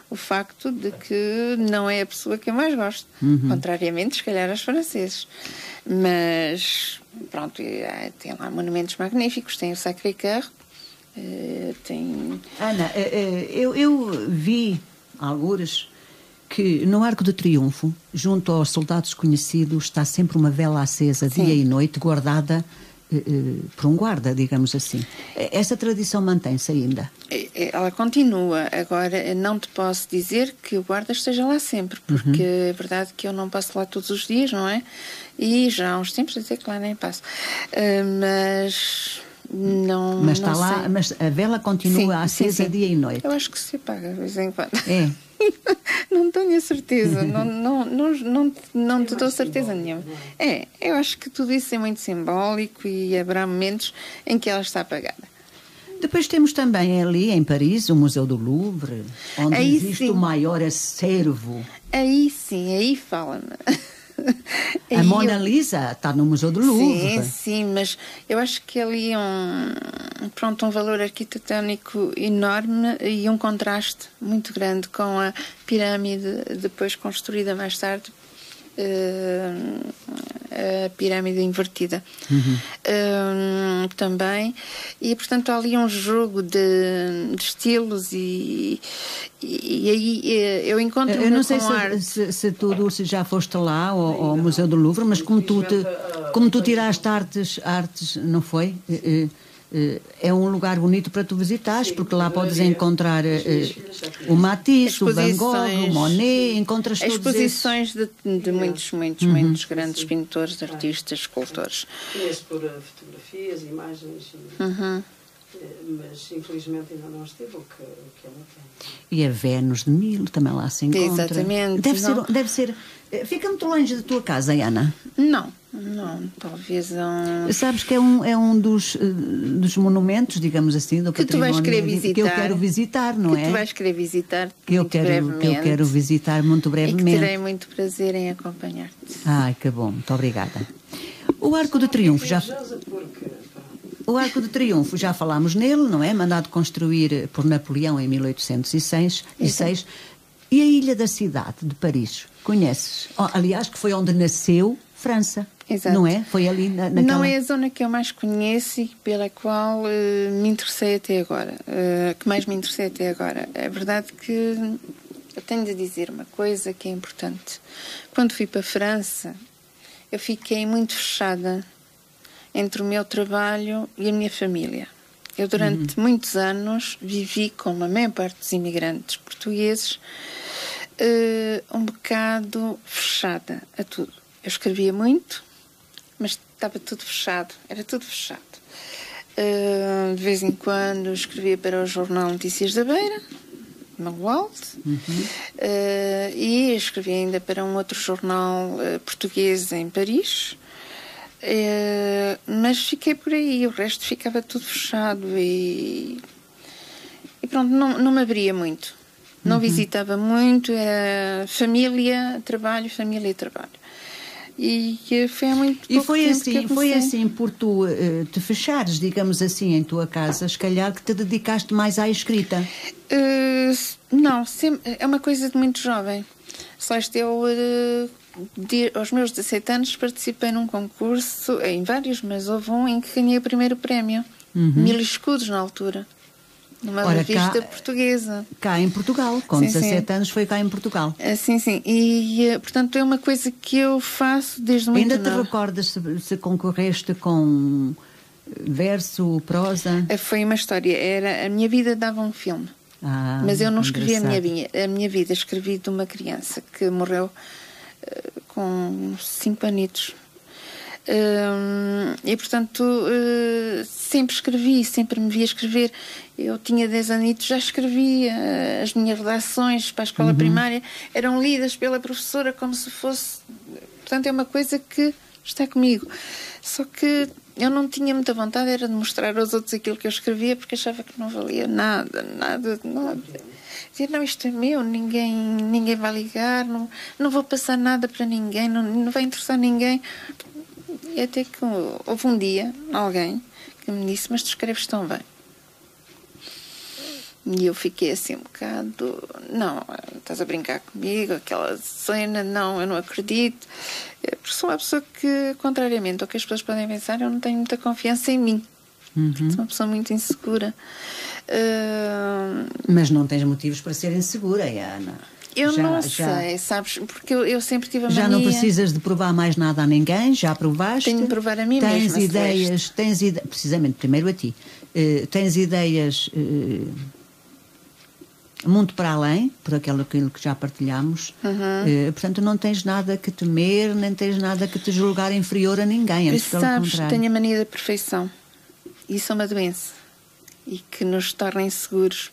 o facto de que não é a pessoa que eu mais gosto, contrariamente, se calhar, aos franceses. Mas, pronto, tem lá monumentos magníficos, tem o Sacré-Cœur, tem... Ana, eu vi algures que no Arco de Triunfo, junto aos soldados conhecidos, está sempre uma vela acesa, dia e noite, guardada por um guarda, digamos assim. Essa tradição mantém-se ainda? Ela continua. Agora, não te posso dizer que o guarda esteja lá sempre, porque é verdade que eu não passo lá todos os dias, não é? E já há uns tempos até que lá nem passo. Mas... Mas está lá, mas a vela continua acesa dia e noite. Eu acho que se apaga de vez em quando. É. Não tenho a certeza, não te dou certeza nenhuma. Eu acho que tudo isso é muito simbólico e haverá momentos em que ela está apagada. Depois temos também ali em Paris o Museu do Louvre, onde existe o maior acervo. Aí sim, aí fala-me. A Mona Lisa está no Museu do Louvre. Sim, mas eu acho que ali um valor arquitetónico enorme e um contraste muito grande com a pirâmide depois construída mais tarde, a pirâmide invertida. Também, e portanto há ali um jogo de estilos e aí eu encontro-me eu não sei se já foste lá ao Museu do Louvre, mas como tu tiraste artes, não foi? É um lugar bonito para tu visitares, porque lá podes encontrar o Matisse, o Van Gogh, o Monet, encontras todos exposições de muitos grandes pintores, artistas, escultores. Conheço por fotografias, imagens, mas infelizmente ainda não esteve o que ela tem. E a Vênus de Milo também lá se encontra. Exatamente. Deve ser. Fica muito longe da tua casa, Ana? Não, talvez Sabes que é um dos monumentos, digamos assim, do que tu vais querer visitar, que eu quero visitar, não é? Que tu vais querer visitar que eu quero visitar muito brevemente. E que terei muito prazer em acompanhar-te. Ai, que bom, muito obrigada. O Arco de Triunfo O Arco de Triunfo, já falámos nele, não é? Mandado construir por Napoleão em 1806. E a Ilha da Cidade de Paris, conheces? Aliás, que foi onde nasceu França. Exato. Não é? Foi ali naquela... Não é a zona que eu mais conheço e pela qual me interessei até agora. Que mais me interessei até agora. É verdade que eu tenho de dizer uma coisa que é importante. Quando fui para a França, eu fiquei muito fechada entre o meu trabalho e a minha família. Eu durante muitos anos vivi, como a maior parte dos imigrantes portugueses, um bocado fechada a tudo. Eu escrevia muito, mas estava tudo fechado, era tudo fechado. De vez em quando escrevia para o jornal Notícias da Beira, Mangualde, e escrevia ainda para um outro jornal português em Paris, mas fiquei por aí, o resto ficava tudo fechado e pronto, não me abria muito, não visitava muito, era família, trabalho, e foi há muito pouco tempo foi assim por tu te fechares, digamos assim, em tua casa, se calhar que te dedicaste mais à escrita? Não, sempre, é uma coisa de muito jovem. Celeste, eu aos meus 17 anos participei num concurso, em vários, mas houve um em que ganhei o primeiro prémio. 1000 escudos na altura. Numa revista portuguesa. Cá em Portugal, com 17 anos foi cá em Portugal. Sim. E, portanto, é uma coisa que eu faço desde muito Ainda te recordas se concorreste com verso, prosa? Foi uma história. A minha vida dava um filme. Mas eu não escrevi a minha vida. Escrevi de uma criança que morreu com 5 anitos. E portanto sempre escrevi, sempre me via escrever. Eu tinha 10 anos, já escrevia. As minhas redações para a escola primária eram lidas pela professora como se fosse. Portanto, é uma coisa que está comigo. Só que eu não tinha muita vontade, era de mostrar aos outros aquilo que eu escrevia, porque achava que não valia nada. Dizer, não, isto é meu, ninguém vai ligar, não vou passar nada para ninguém, não vai interessar ninguém. E até que houve um dia alguém que me disse, mas tu escreves tão bem. E eu fiquei assim um bocado, não, estás a brincar comigo, aquela cena, não, eu não acredito. Porque sou uma pessoa que, contrariamente ao que as pessoas podem pensar, eu não tenho muita confiança em mim. Sou uma pessoa muito insegura. Mas não tens motivos para ser insegura, Ana. Eu não sei, sabes, porque eu sempre tive a mania... Já não precisas de provar mais nada a ninguém, já provaste. Tenho de provar a mim mesma. Tens ideias, precisamente, primeiro a ti, tens ideias muito para além, por aquilo que já partilhamos, portanto não tens nada que temer, nem tens nada que te julgar inferior a ninguém. Mas sabes, tenho a mania da perfeição. Isso é uma doença e que nos torna inseguros.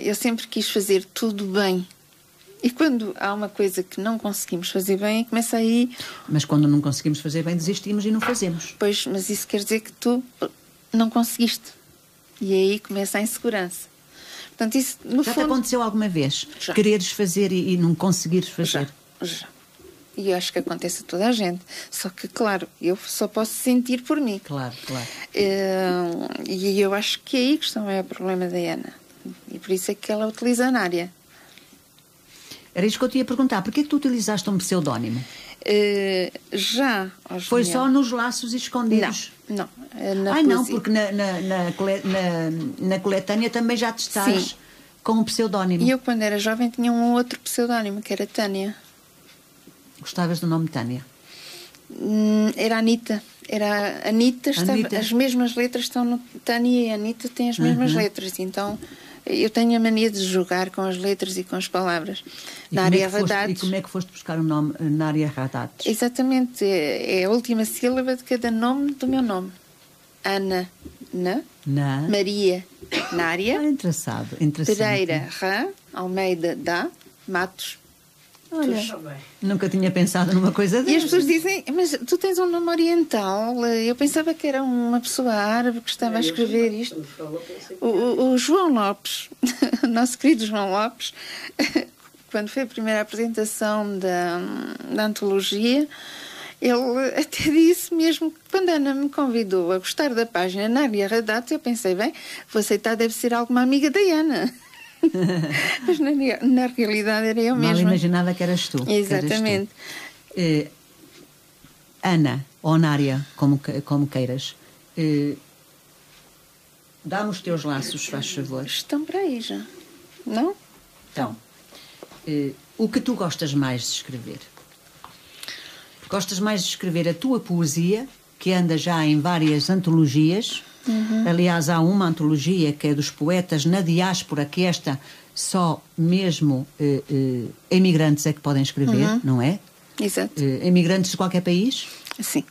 Eu sempre quis fazer tudo bem. E quando há uma coisa que não conseguimos fazer bem, começa aí... Mas quando não conseguimos fazer bem, desistimos e não fazemos. Pois, mas isso quer dizer que tu não conseguiste. E aí começa a insegurança. Portanto, isso, no já fundo... te aconteceu alguma vez? Já. Quereres fazer e não conseguires fazer? Já. E eu acho que acontece a toda a gente. Só que, claro, eu só posso sentir por mim. Claro. E eu acho que aí que está o maior problema da Ana. E por isso é que ela utiliza a Nária. Era isso que eu te ia perguntar. Porquê que tu utilizaste um pseudónimo? Já. Foi só nos laços escondidos? Não. Não, porque na coletânea também já te estás com um pseudónimo. E eu, quando era jovem, tinha um outro pseudónimo, que era Tânia. Gostavas do nome Tânia? Era Anitta. Era Anitta. As mesmas letras estão no Tânia, e a Anitta tem as mesmas letras. Então, eu tenho a mania de jogar com as letras e com as palavras. Nária Radatos. E como é que foste buscar o nome Nária Radatos? Exatamente. É a última sílaba de cada nome do meu nome. Ana, Maria, Nária. Interessante. Pereira, Rã, Almeida, Dá, Matos. Olha, nunca tinha pensado numa coisa dessas. E as pessoas dizem, mas tu tens um nome oriental. Eu pensava que era uma pessoa árabe que estava a escrever isto. O João Lopes, o nosso querido João Lopes, quando foi a primeira apresentação da antologia, ele até disse mesmo que quando a Ana me convidou a gostar da página Nária Radatos, eu pensei, bem, vou aceitar, deve ser alguma amiga da Ana. Mas na realidade era eu mesma. Mal imaginava que eras tu. Exatamente. Ana, ou Nária, como queiras, dá-me os teus laços, faz favor. Estão para aí já, não? Então, o que tu gostas mais de escrever? Gostas mais de escrever a tua poesia, que anda já em várias antologias. Aliás, há uma antologia que é dos poetas na diáspora, que esta só mesmo emigrantes é que podem escrever, não é? Exato. Emigrantes de qualquer país? Sim.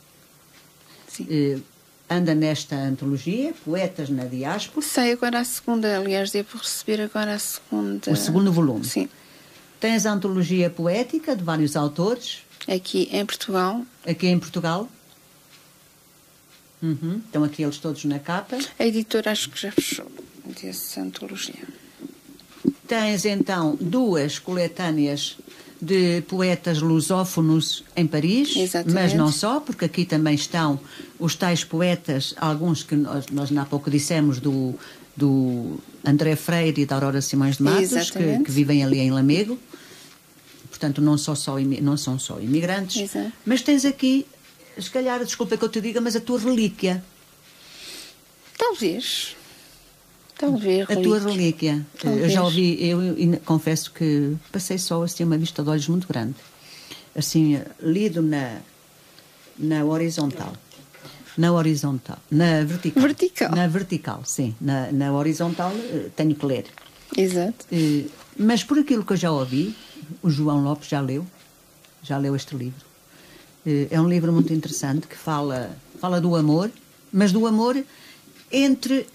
Anda nesta antologia, poetas na diáspora. Sai agora a segunda, aliás, devo receber agora a segunda. O segundo volume. Sim. Tens a antologia poética de vários autores. Aqui em Portugal. Aqui em Portugal. Estão aqui eles todos na capa. A editora acho que já fechou dessa antologia. Tens então 2 coletâneas de poetas lusófonos em Paris. Exatamente. Mas não só, porque aqui também estão os tais poetas, alguns que nós há pouco dissemos, do André Freire e da Aurora Simões de Matos, que vivem ali em Lamego. portanto não são só imigrantes. Exato. Mas tens aqui, se calhar, desculpa que eu te diga, mas a tua relíquia. Talvez. A tua relíquia. Eu já ouvi, eu confesso que passei só assim uma vista de olhos muito grande. Assim, lido na horizontal. Na vertical. Na vertical, sim. Na horizontal tenho que ler. Exato. Mas por aquilo que eu já ouvi, o João Lopes já leu este livro. É um livro muito interessante que fala do amor, mas do amor entre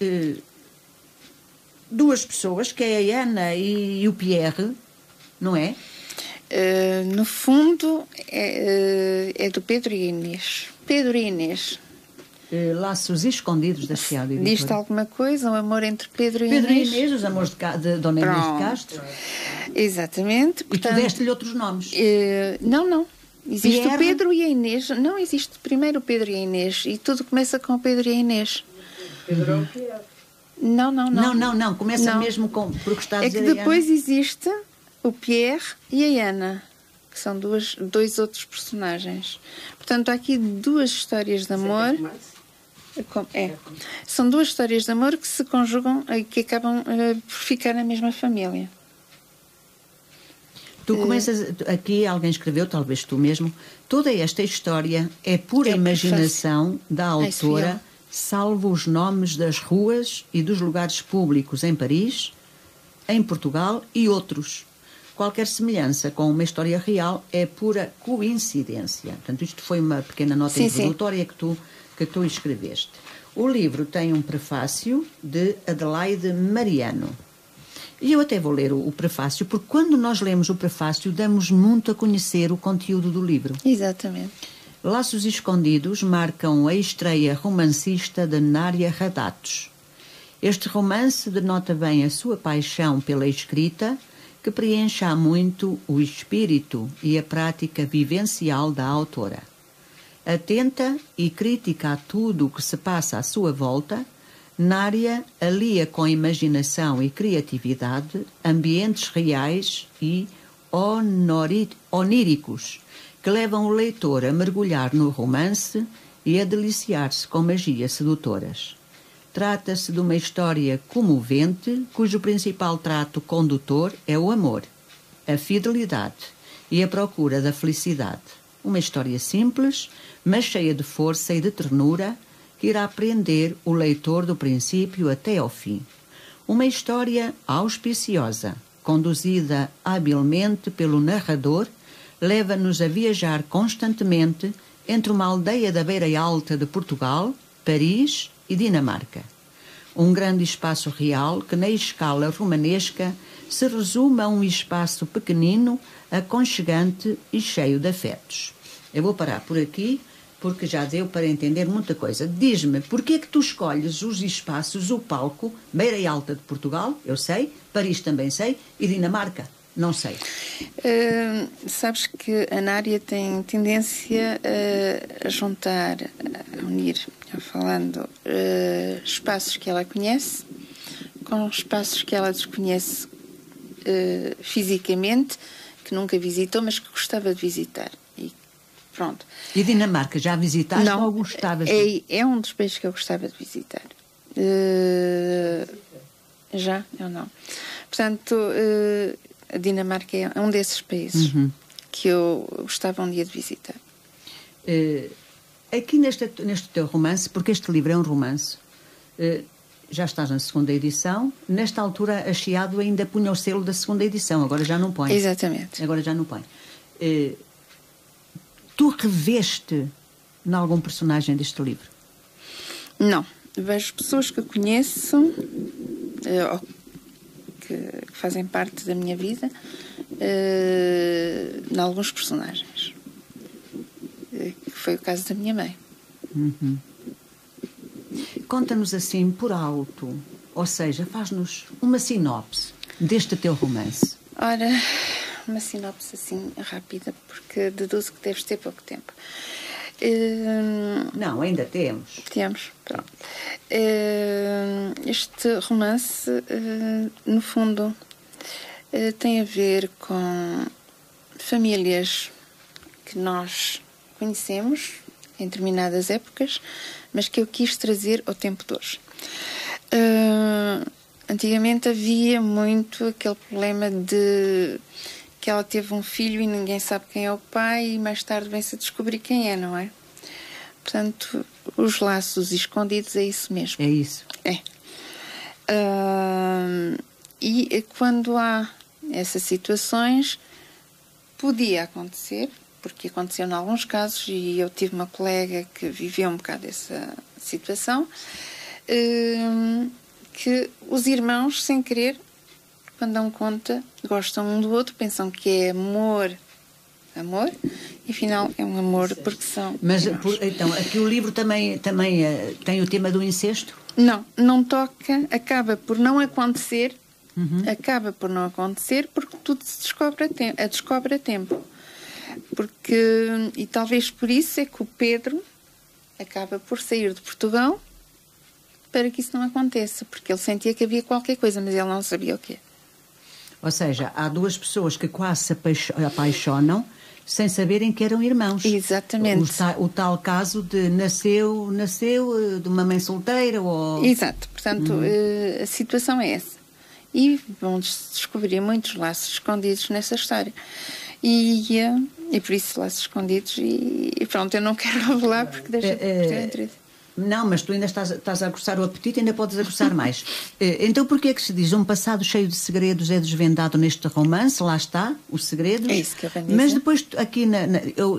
duas pessoas, que é a Ana e o Pierre, não é? No fundo, é do Pedro e Inês. Pedro e Inês. Laços Escondidos da Chiado Editora. Diz-te alguma coisa? O amor entre Pedro e Pedro Inês? e Inês, os amores de Dona Inês de Castro. Exatamente. Portanto, e tu deste-lhe outros nomes? Não. Existe Pierre? o Pedro e a Inês. Não, existe primeiro o Pedro e a Inês. E tudo começa com o Pedro e a Inês. Pedro é o Pierre. Não. Começa mesmo com... Porque está a dizer que depois existe o Pierre e a Ana, que são dois outros personagens. Portanto, há aqui duas histórias de amor. São duas histórias de amor que se conjugam e que acabam por ficar na mesma família. Tu começas, aqui alguém escreveu, talvez tu mesmo, toda esta história é pura imaginação da autora, salvo os nomes das ruas e dos lugares públicos em Paris, em Portugal e outros. Qualquer semelhança com uma história real é pura coincidência. Portanto, isto foi uma pequena nota introdutória que tu escreveste. O livro tem um prefácio de Adelaide Mariano. E eu até vou ler o prefácio, porque quando nós lemos o prefácio, damos muito a conhecer o conteúdo do livro. Exatamente. Laços Escondidos marcam a estreia romancista de Nária Radatos. Este romance denota bem a sua paixão pela escrita, que preenche há muito o espírito e a prática vivencial da autora. Atenta e crítica a tudo o que se passa à sua volta, Nária alia com imaginação e criatividade ambientes reais e oníricos que levam o leitor a mergulhar no romance e a deliciar-se com magias sedutoras. Trata-se de uma história comovente, cujo principal trato condutor é o amor, a fidelidade e a procura da felicidade. Uma história simples, mas cheia de força e de ternura, que irá prender o leitor do princípio até ao fim. Uma história auspiciosa, conduzida habilmente pelo narrador, leva-nos a viajar constantemente entre uma aldeia da beira alta de Portugal, Paris e Dinamarca. Um grande espaço real que, na escala romanesca, se resume a um espaço pequenino, aconchegante e cheio de afetos. Eu vou parar por aqui, porque já deu para entender muita coisa. Diz-me, porquê é que tu escolhes os espaços, o palco, beira e alta de Portugal? Eu sei, Paris também sei, e Dinamarca? Não sei. Sabes que a Nária tem tendência a juntar, a unir, falando, espaços que ela conhece com espaços que ela desconhece fisicamente, que nunca visitou, mas que gostava de visitar. E pronto. E Dinamarca, já visitaste ou gostavas? É um dos países que eu gostava de visitar. Já? Eu não. Portanto, a Dinamarca é um desses países que eu gostava um dia de visitar. Aqui neste teu romance, porque este livro é um romance, já estás na segunda edição, nesta altura a Chiado ainda punha o selo da segunda edição, agora já não põe. Exatamente. Agora já não põe. Tu reveste em algum personagem deste livro? Não. Vejo pessoas que conheço, ou que fazem parte da minha vida, em alguns personagens. Que foi o caso da minha mãe. Conta-nos assim por alto, ou seja, faz-nos uma sinopse deste teu romance. Ora, uma sinopse assim rápida, porque deduzo que deves ter pouco tempo. Não, ainda temos. Temos, pronto. Este romance, no fundo, tem a ver com famílias que nós conhecemos em determinadas épocas, mas que eu quis trazer ao tempo de hoje. Antigamente havia muito aquele problema de que ela teve um filho e ninguém sabe quem é o pai e mais tarde vem-se a descobrir quem é, não é? Portanto, os laços escondidos é isso mesmo. É isso. É. E quando há essas situações, podia acontecer, porque aconteceu em alguns casos, e eu tive uma colega que viveu um bocado essa situação, que os irmãos, sem querer, quando dão conta, gostam um do outro, pensam que é amor, e afinal é um amor porque são Mas, então, aqui o livro também tem o tema do incesto? Não toca, acaba por não acontecer, porque tudo se descobre a tempo. E talvez por isso é que o Pedro acaba por sair de Portugal para que isso não aconteça, porque ele sentia que havia qualquer coisa, mas ele não sabia o quê. Ou seja, há duas pessoas que quase se apaixonam sem saberem que eram irmãos. Exatamente. O tal caso de nasceu de uma mãe solteira ou... Exato. Portanto, a situação é essa. E vão descobrir muitos laços escondidos nessa história. E por isso laços escondidos e pronto, eu não quero revelar porque deixa de ter interesse. Não, mas tu ainda estás a aguçar o apetite e ainda podes aguçar mais. Então porquê é que se diz um passado cheio de segredos é desvendado neste romance? Lá está, os segredos. É isso que eu venho dizer. Mas depois aqui,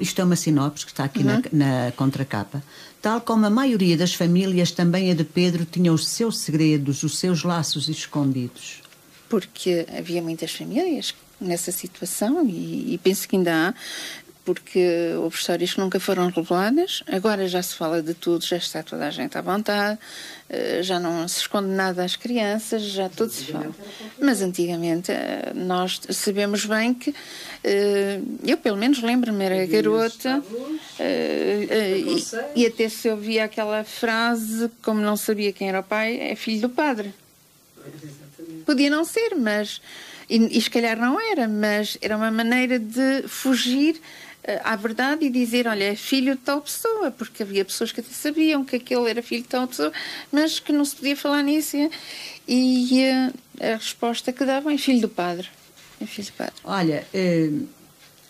isto é uma sinopse que está aqui na contracapa. Tal como a maioria das famílias, também a de Pedro tinha os seus segredos, os seus laços escondidos. Porque havia muitas famílias nessa situação e penso que ainda há, porque houve histórias que nunca foram reveladas. Agora já se fala de tudo, já está toda a gente à vontade, já não se esconde nada às crianças, já tudo se fala. Mas antigamente nós sabemos bem que eu pelo menos lembro-me, era garota e até se ouvia aquela frase, como não sabia quem era o pai, é filho do padre. Podia não ser, mas e se calhar não era, mas era uma maneira de fugir à verdade e dizer, olha, é filho de tal pessoa, porque havia pessoas que até sabiam que aquele era filho de tal pessoa, mas que não se podia falar nisso. E a resposta que davam é filho do padre. É filho do padre. Olha,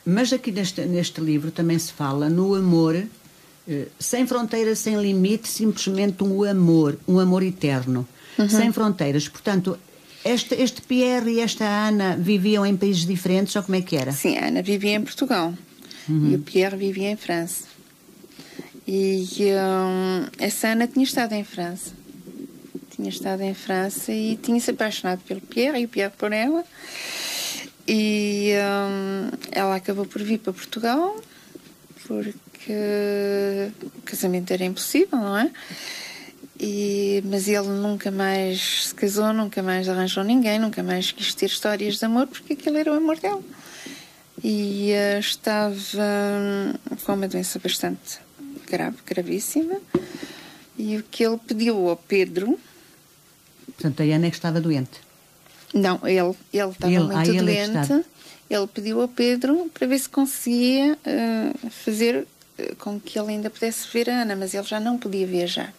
mas aqui neste livro também se fala no amor, sem fronteiras, sem limite, simplesmente um amor eterno, sem fronteiras. Portanto, este Pierre e esta Ana viviam em países diferentes, ou como é que era? Sim, a Ana vivia em Portugal e o Pierre vivia em França. E essa Ana tinha estado em França. E tinha-se apaixonado pelo Pierre e o Pierre por ela. E ela acabou por vir para Portugal porque o casamento era impossível, não é? Mas ele nunca mais se casou, nunca mais arranjou ninguém, nunca mais quis ter histórias de amor, porque aquele era o amor dele. E estava com uma doença bastante grave, gravíssima, e o que ele pediu ao Pedro... Portanto, a Ana é que estava doente? Não, ele estava muito doente. Ele pediu ao Pedro para ver se conseguia fazer com que ele ainda pudesse ver a Ana, mas ele já não podia viajar.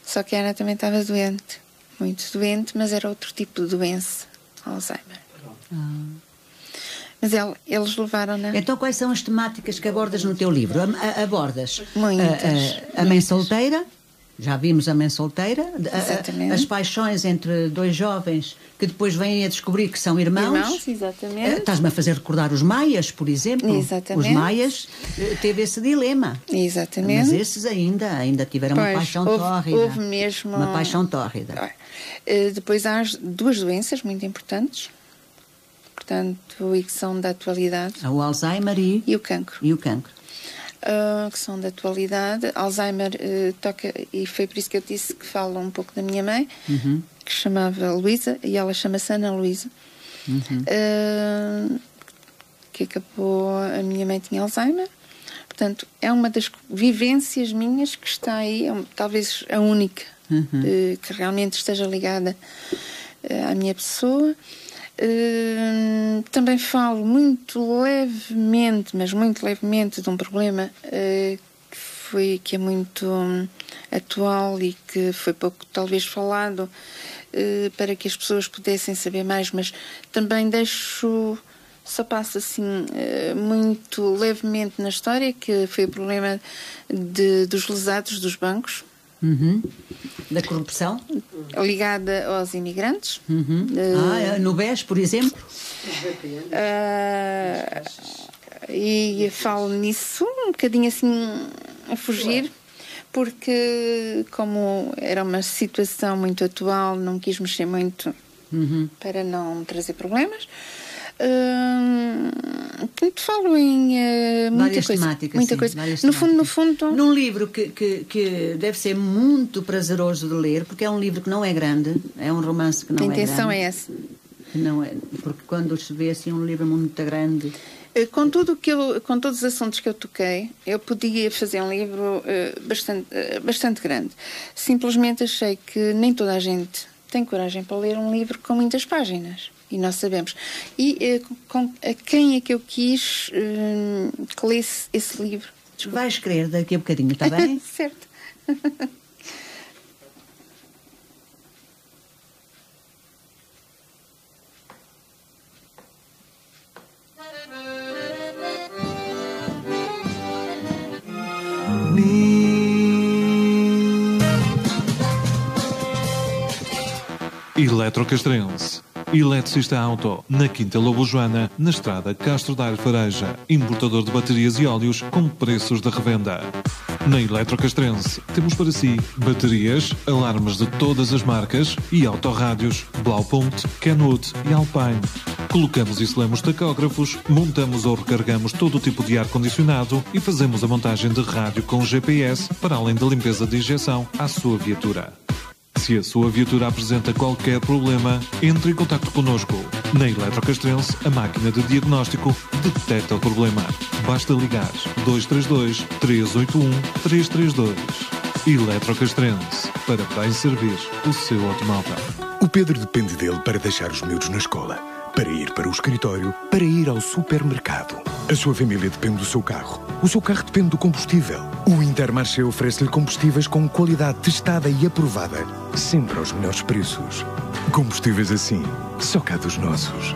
Só que a Ana também estava doente, muito doente, mas era outro tipo de doença, Alzheimer. Mas eles levaram-na... Então quais são as temáticas que abordas no teu livro? Abordas muitas. A mãe solteira, já vimos a mãe solteira, exatamente. As paixões entre dois jovens que depois vêm a descobrir que são irmãos. Exatamente. Estás-me a fazer recordar os maias, por exemplo. Exatamente. Os maias teve esse dilema. Exatamente. Mas esses ainda tiveram uma paixão tórrida. Houve mesmo... Uma paixão tórrida. Depois há duas doenças muito importantes, portanto, e que são da atualidade. O Alzheimer e o cancro. Que são da atualidade. Alzheimer toca, e foi por isso que eu disse que falo um pouco da minha mãe, que se chamava Luísa, e ela chama-se Ana Luísa, que acabou, a minha mãe tinha Alzheimer. Portanto, é uma das vivências minhas que está aí, talvez a única que realmente esteja ligada à minha pessoa. Também falo muito levemente, mas muito levemente, de um problema que é muito atual e que foi pouco talvez falado, para que as pessoas pudessem saber mais, mas também só passo assim muito levemente na história, que foi o problema dos lesados dos bancos. Da corrupção? Ligada aos imigrantes. No BES, por exemplo? E falo nisso um bocadinho assim a fugir, porque como era uma situação muito atual, não quis mexer muito para não trazer problemas. Portanto, falo em várias temáticas, muita sim, coisa. Várias no fundo, num livro que deve ser muito prazeroso de ler, porque é um livro que não é grande, é um romance que não é grande. A intenção é essa. Que não é, porque quando se vê assim um livro muito grande. Com todos os assuntos que eu toquei, eu podia fazer um livro bastante grande. Simplesmente achei que nem toda a gente tem coragem para ler um livro com muitas páginas. E nós sabemos. E a quem é que eu quis que lesse esse livro? Desculpa. Vais querer daqui a bocadinho, está bem? Certo. Eletrocastrense. Eletricista Auto, na Quinta Lobo Joana, na estrada Castro Daire Fareja. Importador de baterias e óleos com preços de revenda. Na Eletrocastrense temos para si baterias, alarmes de todas as marcas e autorrádios Blaupunkt, Kenwood e Alpine. Colocamos e selamos tacógrafos, montamos ou recarregamos todo o tipo de ar-condicionado e fazemos a montagem de rádio com GPS, para além da limpeza de injeção à sua viatura. Se a sua viatura apresenta qualquer problema, entre em contato connosco. Na Eletrocastrense, a máquina de diagnóstico detecta o problema. Basta ligar 232 381 332. Eletrocastrense, para bem servir o seu automóvel. O Pedro depende dele para deixar os miúdos na escola, para ir para o escritório, para ir ao supermercado. A sua família depende do seu carro. O seu carro depende do combustível. O Intermarché oferece-lhe combustíveis com qualidade testada e aprovada, sempre aos melhores preços. Combustíveis assim, só cá dos nossos.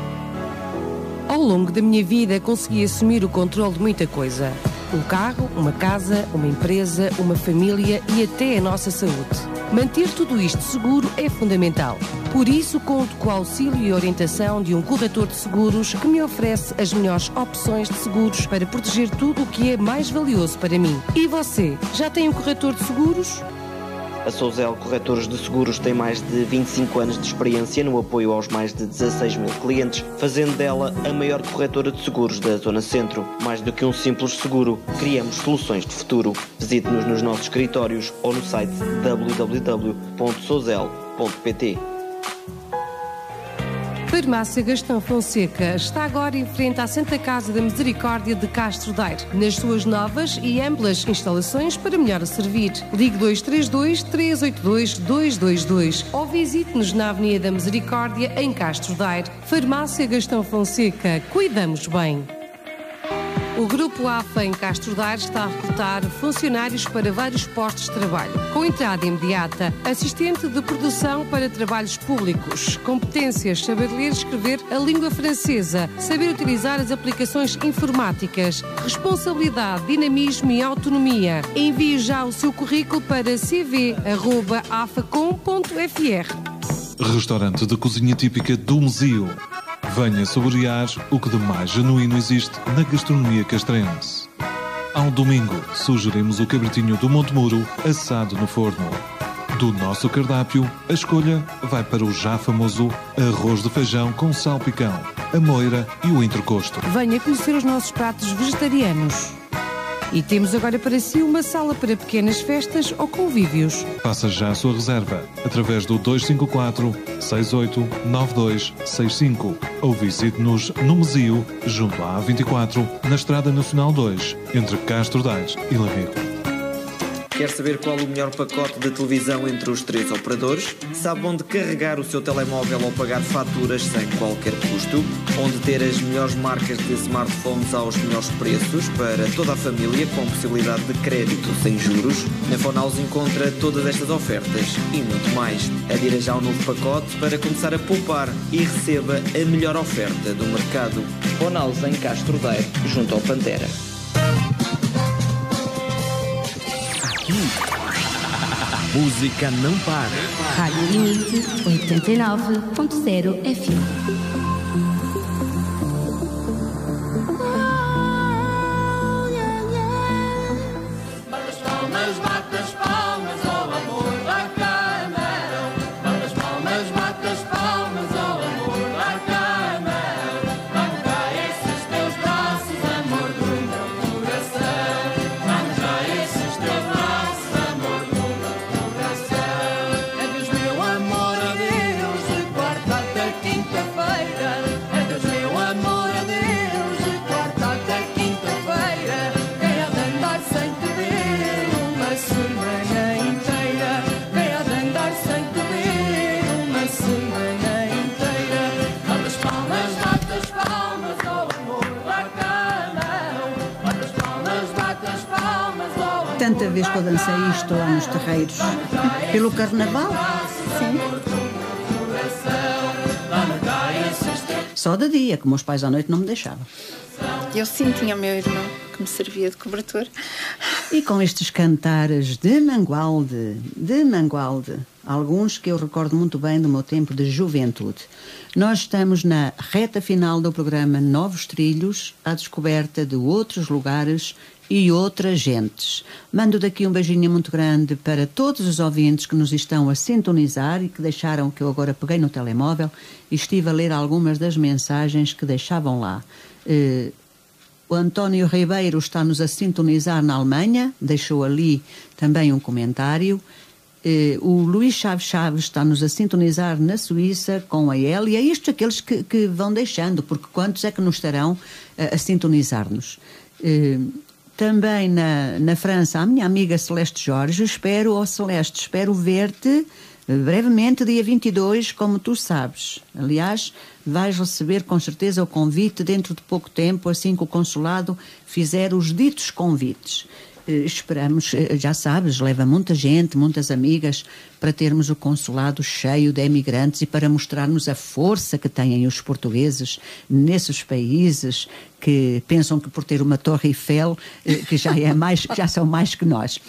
Ao longo da minha vida consegui assumir o controle de muita coisa. Um carro, uma casa, uma empresa, uma família e até a nossa saúde. Manter tudo isto seguro é fundamental. Por isso, conto com o auxílio e orientação de um corretor de seguros que me oferece as melhores opções de seguros para proteger tudo o que é mais valioso para mim. E você, já tem um corretor de seguros? A Souzel Corretores de Seguros tem mais de 25 anos de experiência no apoio aos mais de 16 mil clientes, fazendo dela a maior corretora de seguros da Zona Centro. Mais do que um simples seguro, criamos soluções de futuro. Visite-nos nos nossos escritórios ou no site www.souzel.pt. Farmácia Gastão Fonseca está agora em frente à Santa Casa da Misericórdia de Castro Daire, nas suas novas e amplas instalações para melhor a servir. Ligue 232 382 222 ou visite-nos na Avenida da Misericórdia, em Castro Daire. Farmácia Gastão Fonseca, cuidamos bem. O Grupo AFA em Castro Daire está a recrutar funcionários para vários postos de trabalho, com entrada imediata, assistente de produção para trabalhos públicos, competências, saber ler e escrever a língua francesa, saber utilizar as aplicações informáticas, responsabilidade, dinamismo e autonomia. Envie já o seu currículo para cv@afacom.fr. Restaurante de cozinha típica do Mesio. Venha saborear o que de mais genuíno existe na gastronomia castrense. Ao domingo, sugerimos o cabritinho do Monte Muro assado no forno. Do nosso cardápio, a escolha vai para o já famoso arroz de feijão com salpicão, a moira e o entrecosto. Venha conhecer os nossos pratos vegetarianos. E temos agora para si uma sala para pequenas festas ou convívios. Faça já a sua reserva através do 254-689265 ou visite-nos no Mesio, junto à A24, na Estrada Nacional 2, entre Castro Daire e Lamego. Quer saber qual o melhor pacote de televisão entre os 3 operadores? Sabe onde carregar o seu telemóvel ou pagar faturas sem qualquer custo? Onde ter as melhores marcas de smartphones aos melhores preços para toda a família com possibilidade de crédito sem juros? Na Fonaus encontra todas estas ofertas e muito mais. Adira já ao novo pacote para começar a poupar e receba a melhor oferta do mercado. Fonaus em Castro Daire, junto ao Pantera. A música não para. Rádio Limite 89.0 FM. Tanta vez que eu dancei isto lá nos terreiros. Pelo carnaval? Sim. Só de dia, que meus pais à noite não me deixavam. Eu sim tinha o meu irmão que me servia de cobertor. E com estes cantares de Mangualde, alguns que eu recordo muito bem do meu tempo de juventude. Nós estamos na reta final do programa Novos Trilhos, à descoberta de outros lugares e outras gentes. Mando daqui um beijinho muito grande para todos os ouvintes que nos estão a sintonizar e que deixaram, que eu agora peguei no telemóvel e estive a ler algumas das mensagens que deixavam lá. O António Ribeiro está-nos a sintonizar na Alemanha, deixou ali também um comentário. O Luís Chaves está-nos a sintonizar na Suíça com a Hélia. Isto aqueles que vão deixando, porque quantos é que nos estarão a sintonizar-nos? Também na França, a minha amiga Celeste Jorge, espero ver-te brevemente, dia 22, como tu sabes. Aliás, vais receber com certeza o convite dentro de pouco tempo, assim que o consulado fizer os ditos convites. Esperamos, já sabes, leva muita gente, muitas amigas, para termos o consulado cheio de emigrantes e para mostrarmos a força que têm os portugueses nesses países que pensam que por ter uma Torre Eiffel, que já são mais que nós.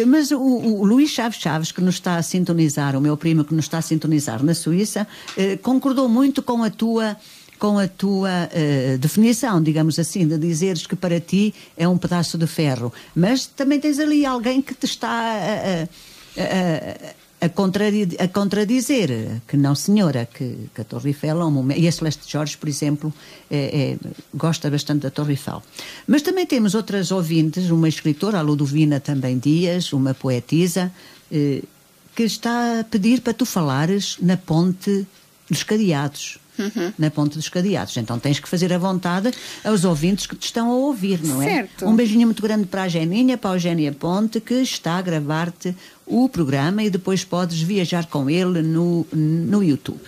Mas o Luís Chaves, que nos está a sintonizar, o meu primo que nos está a sintonizar na Suíça, concordou muito com a tua definição, digamos assim, de dizeres que para ti é um pedaço de ferro. Mas também tens ali alguém que te está a contradizer, que não, senhora, que a Torre Eiffel é um momento. E a Celeste Jorge, por exemplo, gosta bastante da Torre Eiffel. Mas também temos outras ouvintes, uma escritora, a Ludovina também Dias, uma poetisa, que está a pedir para tu falares na Ponte dos Cadeados. Na Ponte dos Cadeados. Então tens que fazer a vontade aos ouvintes que te estão a ouvir, não é? Certo. Um beijinho muito grande para a Geninha, para a Eugénia Ponte, que está a gravar-te o programa e depois podes viajar com ele no YouTube.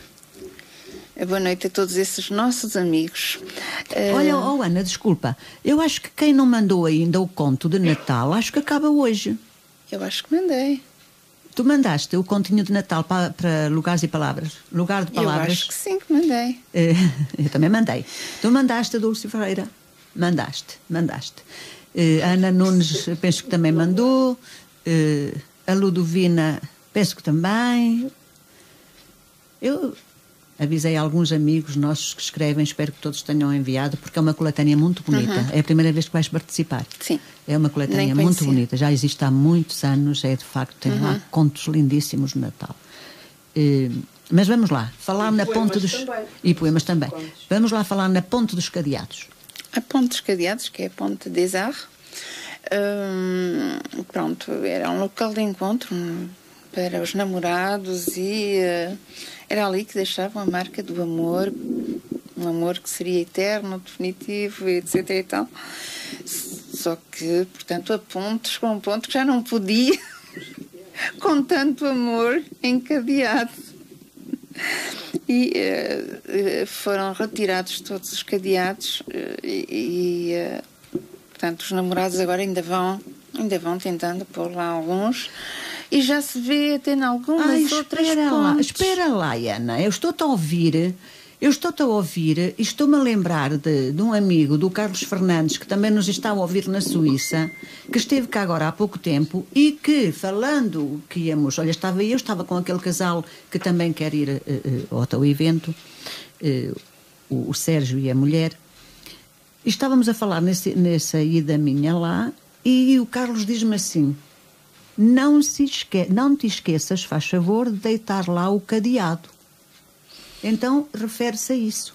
Boa noite a todos esses nossos amigos. Olha, Ana, desculpa, eu acho que quem não mandou ainda o conto de Natal, acho que acaba hoje. Eu acho que mandei. Tu mandaste o continho de Natal para Lugares e Palavras? Lugar de Palavras? Eu acho que sim, que mandei. Eu também mandei. Tu mandaste a Dulce Ferreira? Mandaste. Ana Nunes, penso que também mandou. A Ludovina, penso que também. Eu avisei alguns amigos nossos que escrevem, espero que todos tenham enviado, porque é uma coletânea muito bonita. É a primeira vez que vais participar. Sim. É uma coletânea muito bonita. Já existe há muitos anos, de facto, tem lá contos lindíssimos de Natal. Mas vamos lá, falar na Ponte dos... E poemas também. Vamos lá falar na Ponte dos Cadeados. A Ponte dos Cadeados, que é a Ponte des Arts, pronto, era um local de encontro para os namorados e era ali que deixavam a marca do amor, um amor que seria eterno, definitivo, etc. e tal. Só que, portanto, chegou a um ponto que já não podia, com tanto amor, encadeado. E foram retirados todos os cadeados portanto, os namorados agora ainda vão tentando pôr lá alguns. E já se vê até em algumas outras pontes. Espera lá, Ana, eu estou-te a ouvir e estou-me a lembrar de um amigo, do Carlos Fernandes, que também nos está a ouvir na Suíça, que esteve cá agora há pouco tempo e que, falando que íamos, olha, estava com aquele casal que também quer ir ao evento, o Sérgio e a mulher, e estávamos a falar nessa ida minha lá, e o Carlos diz-me assim: não te esqueças, faz favor, de deitar lá o cadeado. Então, refere-se a isso.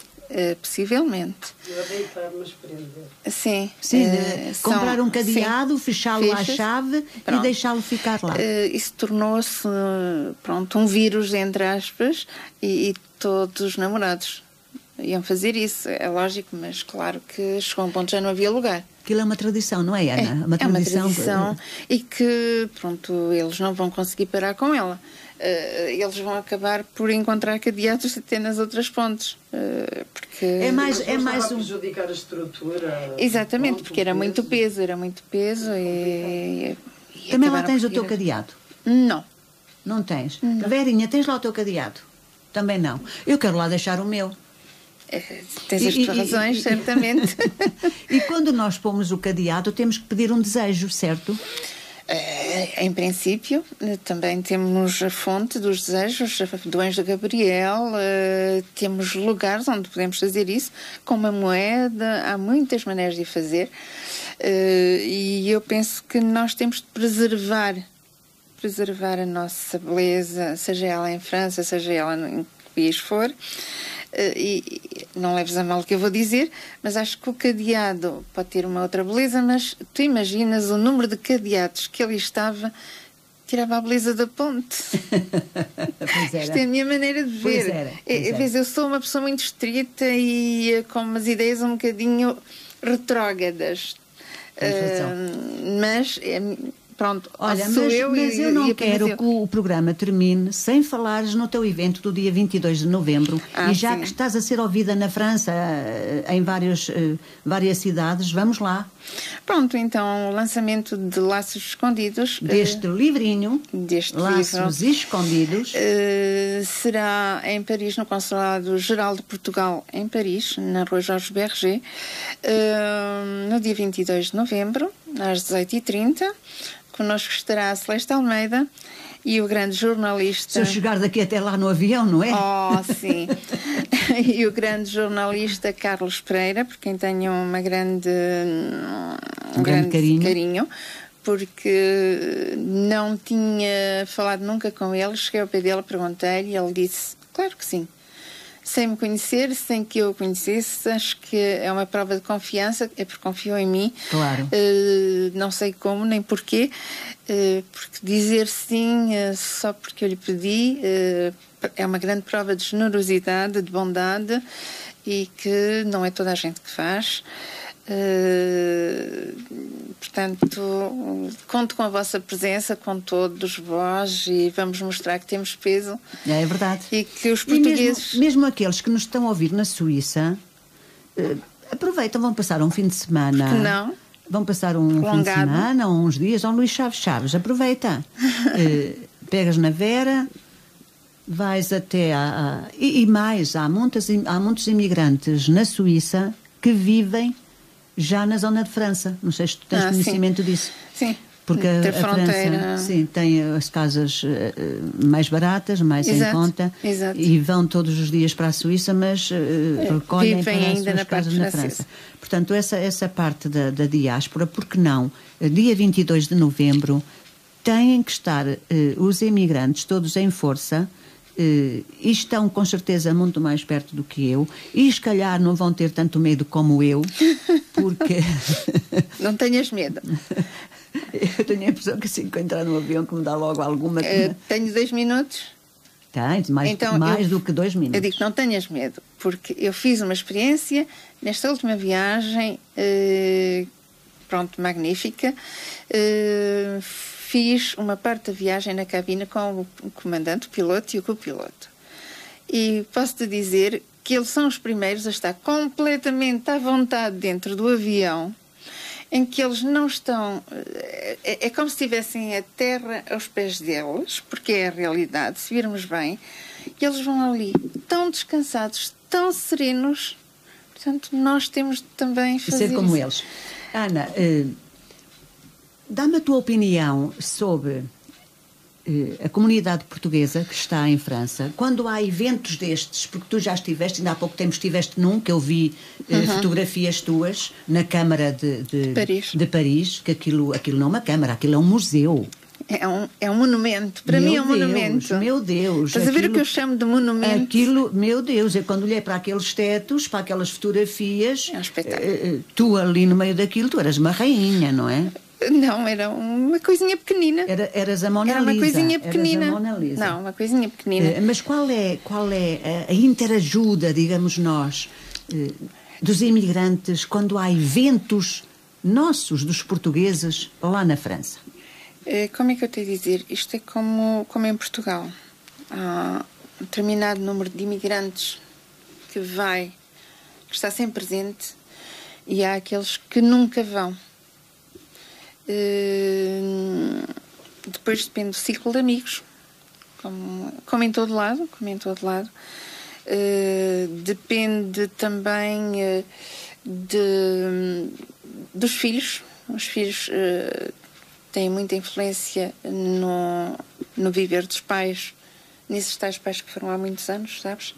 Possivelmente. Eu deitar, mas prender. Sim. Comprar um cadeado, fechá-lo à chave e deixá-lo ficar lá. Isso tornou-se, um vírus, entre aspas, e todos os namorados iam fazer isso. É lógico, mas claro que chegou a um ponto que já não havia lugar. Aquilo é uma tradição, não é, Ana? É uma tradição e que, eles não vão conseguir parar com ela. Eles vão acabar por encontrar cadeados até nas outras pontes. Porque é mais prejudicar a estrutura. Exatamente, porque era muito peso e também lá tens o teu cadeado? Não. Não tens? Não. Verinha, tens lá o teu cadeado? Também não. Eu quero lá deixar o meu. Tens as tuas razões, certamente. E quando nós pomos o cadeado, temos que pedir um desejo, certo? Em princípio, também temos a fonte dos desejos do Anjo Gabriel, temos lugares onde podemos fazer isso, com uma moeda, há muitas maneiras de fazer, e eu penso que nós temos de preservar a nossa beleza, seja ela em França, seja ela em que país for. E não leves a mal o que eu vou dizer, mas acho que o cadeado pode ter uma outra beleza, mas tu imaginas o número de cadeados que ali estava, tirava a beleza da ponte. Isto é a minha maneira de ver. Eu sou uma pessoa muito estrita e com umas ideias um bocadinho retrógradas, mas pronto, olha, mas eu não quero que o programa termine sem falares no teu evento do dia 22 de novembro. E já que estás a ser ouvida na França, em várias cidades, vamos lá. Pronto, então, o lançamento de Laços Escondidos. Deste livrinho, Laços Escondidos. Será em Paris, no Consulado-Geral de Portugal, em Paris, na Rua Jorge Berger, no dia 22 de novembro, às 18h30. Connosco estará a Celeste Almeida e o grande jornalista... Se eu chegar daqui até lá no avião, não é? Oh, sim. E o grande jornalista Carlos Pereira, por quem tenho um grande carinho, porque não tinha falado nunca com ele. Cheguei ao pé dele, perguntei-lhe e ele disse, claro que sim. Sem me conhecer, sem que eu o conhecesse, acho que é uma prova de confiança, é porque confiou em mim. Claro. Não sei como, nem porquê, porque dizer sim só porque eu lhe pedi é uma grande prova de generosidade, de bondade, e que não é toda a gente que faz. Portanto, conto com a vossa presença, com todos vós, e vamos mostrar que temos peso. É verdade. E que os portugueses... mesmo aqueles que nos estão a ouvir na Suíça, aproveitam, vão passar um fim de semana. Porque não? Vão passar um fim de semana, ou uns dias, ao Luís Chaves, aproveita. Pegas na Vera, vais até e mais, há muitos imigrantes na Suíça que vivem já na zona de França. Não sei se tu tens conhecimento disso. Sim. Porque a França tem as casas mais baratas, mais em conta, e vão todos os dias para a Suíça, mas recolhem vivem para ainda as suas casas na França. Portanto, essa parte da diáspora, porque não? Dia 22 de novembro têm que estar os imigrantes todos em força, e estão com certeza muito mais perto do que eu, e se calhar não vão ter tanto medo como eu, porque... Não tenhas medo. Eu tenho a impressão que assim que eu entrar no avião que me dá logo alguma... Tenho 2 minutos? Tens, mais do que 2 minutos. Eu digo que não tenhas medo, porque eu fiz uma experiência nesta última viagem, pronto, magnífica. Fiz uma parte da viagem na cabina com o comandante, o piloto e o copiloto. E posso-te dizer que eles são os primeiros a estar completamente à vontade dentro do avião, em que eles não estão... É como se tivessem a terra aos pés deles, porque é a realidade, se virmos bem, e eles vão ali tão descansados, tão serenos. Portanto, nós temos de também fazer ser como isso. eles. Ana, dá-me a tua opinião sobre a comunidade portuguesa que está em França, quando há eventos destes, porque tu já estiveste, ainda há pouco tempo estiveste num, que eu vi fotografias tuas na Câmara de Paris, que aquilo não é uma câmara, aquilo é um museu. É um monumento. Para mim é um monumento. Meu Deus. Estás a ver o que eu chamo de monumento? Aquilo, meu Deus, eu quando olhei para aqueles tetos, para aquelas fotografias, é um espetáculo. Tu ali no meio daquilo, tu eras uma rainha, não é? Não, era uma coisinha pequenina. Eras a Mona Lisa. Era uma coisinha pequenina. Eras a Mona Lisa. Não, uma coisinha pequenina. Mas qual é a interajuda, digamos nós, dos imigrantes quando há eventos nossos, dos portugueses, lá na França? Como é que eu tenho a dizer? Isto é como em Portugal. Há um determinado número de imigrantes que está sempre presente, e há aqueles que nunca vão. Depois depende do ciclo de amigos, como em todo lado, depende também dos filhos. Os filhos têm muita influência no viver dos pais, nesses tais pais que foram há muitos anos, sabes?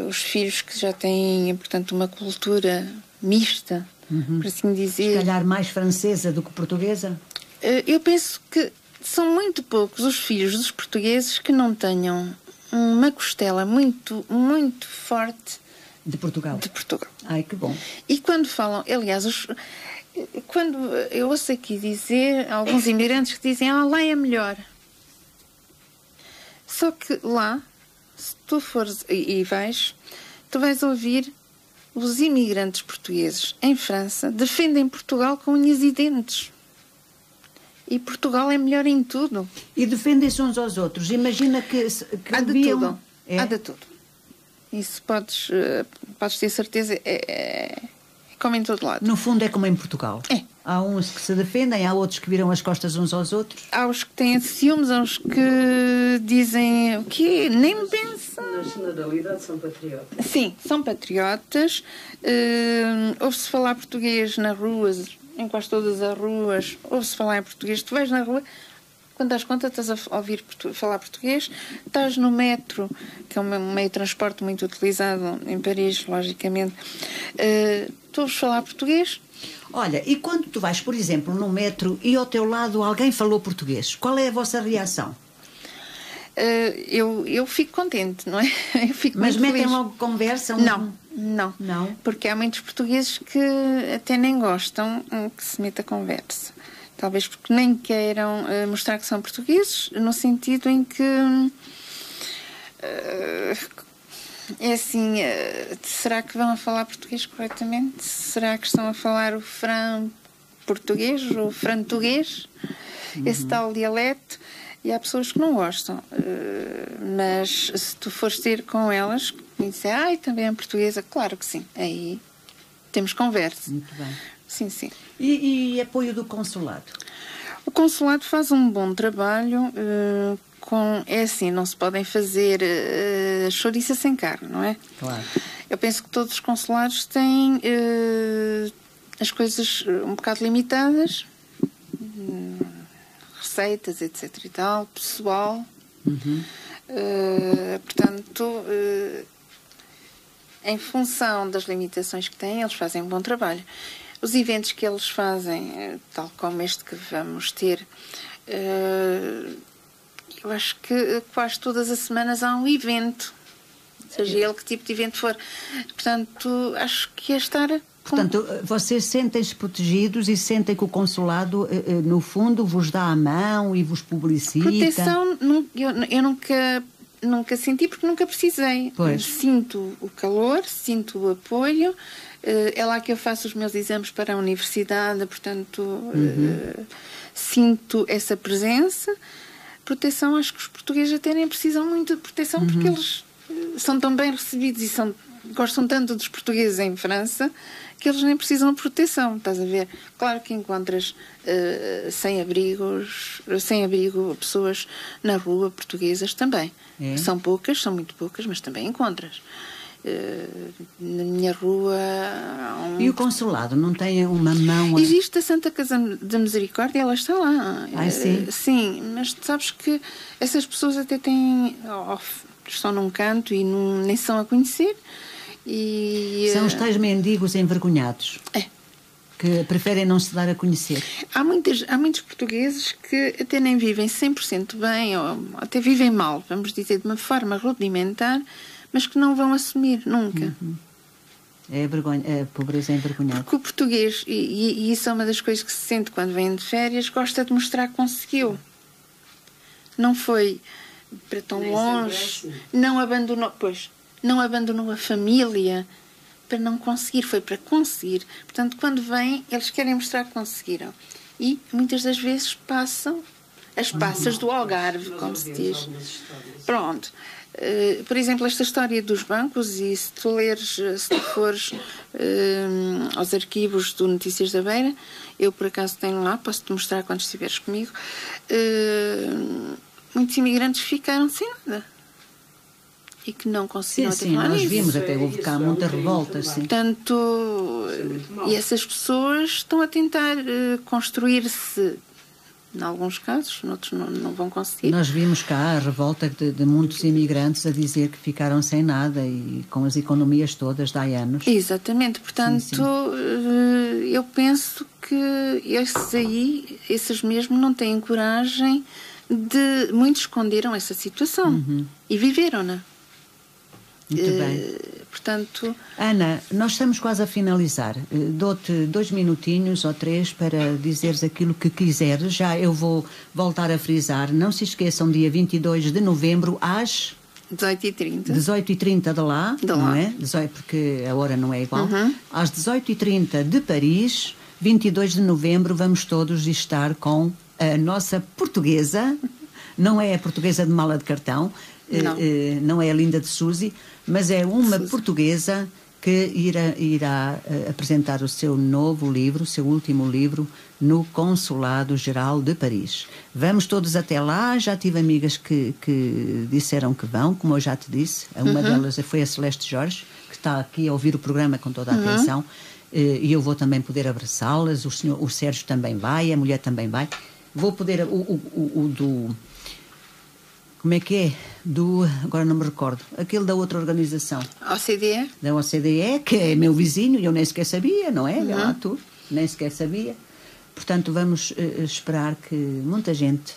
Os filhos que já têm, portanto, uma cultura mista, por assim dizer. Se calhar mais francesa do que portuguesa? Eu penso que são muito poucos os filhos dos portugueses que não tenham uma costela muito, muito forte de Portugal. Ai, que bom. E quando falam, aliás, quando eu ouço aqui dizer, alguns imigrantes que dizem, lá é melhor. Só que lá, se tu fores e vais, tu vais ouvir os imigrantes portugueses em França defendem Portugal com unhas e dentes. E Portugal é melhor em tudo. E defendem-se uns aos outros. Imagina que há de tudo. Há de tudo. Isso podes ter certeza, é como em todo lado. No fundo é como em Portugal. Há uns que se defendem, há outros que viram as costas uns aos outros. Há os que têm ciúmes, há os que dizem o quê? Nem pensam. Na generalidade são patriotas. Sim, são patriotas. Ouve-se falar português nas ruas, em quase todas as ruas. Ouve-se falar em português. Tu vais na rua, quando das conta, estás a ouvir falar português. Estás no metro, que é um meio de transporte muito utilizado em Paris, logicamente. Tu ouves falar português. Olha, e quando tu vais, por exemplo, no metro e ao teu lado alguém falou português, qual é a vossa reação? Eu fico contente, não é? Eu fico Mas muito metem feliz. logo conversa? Não. Porque há muitos portugueses que até nem gostam que se meta conversa. Talvez porque nem queiram mostrar que são portugueses, no sentido em que é assim, será que vão a falar português corretamente? Será que estão a falar o fran-português, o frantuguês, esse tal dialeto? E há pessoas que não gostam, mas se tu fores ter com elas e disser, também é portuguesa, claro que sim, aí temos conversa. Muito bem. Sim. E apoio do consulado? O consulado faz um bom trabalho, é assim, não se podem fazer chouriça sem carne, não é? Claro. Eu penso que todos os consulados têm as coisas um bocado limitadas, receitas, etc. e tal, pessoal. Portanto, em função das limitações que têm, eles fazem um bom trabalho. Os eventos que eles fazem, tal como este que vamos ter, eu acho que quase todas as semanas há um evento, seja ele que tipo de evento for. Portanto, acho que é estar... Portanto, vocês sentem-se protegidos e sentem que o consulado, no fundo, vos dá a mão e vos publicita? Proteção, eu nunca senti, porque nunca precisei. Pois. Sinto o calor, sinto o apoio, É lá que eu faço os meus exames para a universidade, portanto, sinto essa presença. Proteção, acho que os portugueses até nem precisam muito de proteção, porque eles são tão bem recebidos e gostam tanto dos portugueses em França que eles nem precisam de proteção, estás a ver? Claro que encontras sem-abrigo, pessoas na rua, portuguesas também. São poucas, são muito poucas, mas também encontras. Na minha rua... E o consulado não tem uma mão... Existe a Santa Casa da Misericórdia, ela está lá. Sim? Sim, mas tu sabes que essas pessoas até têm... estão num canto e nem são a conhecer. São os tais mendigos envergonhados. Que preferem não se dar a conhecer. Há muitos portugueses que até nem vivem 100% bem, ou até vivem mal, vamos dizer, de uma forma rudimentar, mas que não vão assumir nunca. É a pobreza envergonhada. Porque o português, e isso é uma das coisas que se sente quando vem de férias, gosta de mostrar que conseguiu. Não foi para tão longe, não abandonou a família para não conseguir, foi para conseguir. Portanto, quando vêm, eles querem mostrar que conseguiram. E muitas das vezes passam as passas do Algarve, como se diz. Pronto. Por exemplo, esta história dos bancos, e se tu fores aos arquivos do Notícias da Beira, eu por acaso tenho lá, posso-te mostrar quando estiveres comigo, muitos imigrantes ficaram sem nada. E que não conseguiram até falar nisso. Nós vimos, até houve cá muita revolta. Portanto, e essas pessoas estão a tentar construir-se, em alguns casos, noutros não vão conseguir. Nós vimos cá a revolta de muitos imigrantes a dizer que ficaram sem nada e com as economias todas de há anos. Exatamente, portanto, eu penso que esses mesmo não têm coragem de... Muitos esconderam essa situação e viveram-na. Muito bem. Portanto... Ana, nós estamos quase a finalizar. Dou-te 2 minutinhos ou 3 para dizeres aquilo que quiseres. Já eu vou voltar a frisar. Não se esqueçam, dia 22 de novembro, às... 18h30. 18h30 de lá, não é? Porque a hora não é igual. Às 18h30 de Paris, 22 de novembro, vamos todos estar com a nossa portuguesa. Não é a portuguesa de mala de cartão, não é a Linda de Suzy, mas é uma portuguesa que irá apresentar o seu novo livro, o seu último livro, no Consulado Geral de Paris. Vamos todos até lá. Já tive amigas que disseram que vão, como eu já te disse. Uma delas foi a Celeste Jorge, que está aqui a ouvir o programa com toda a atenção, e eu vou também poder abraçá-las. O Sérgio também vai, a mulher também vai. Vou poder... Como é que é? Agora não me recordo. Aquele da outra organização. OCDE? Da OCDE, que é meu vizinho, e eu nem sequer sabia, não é? Lá tu, nem sequer sabia. Portanto, vamos esperar que muita gente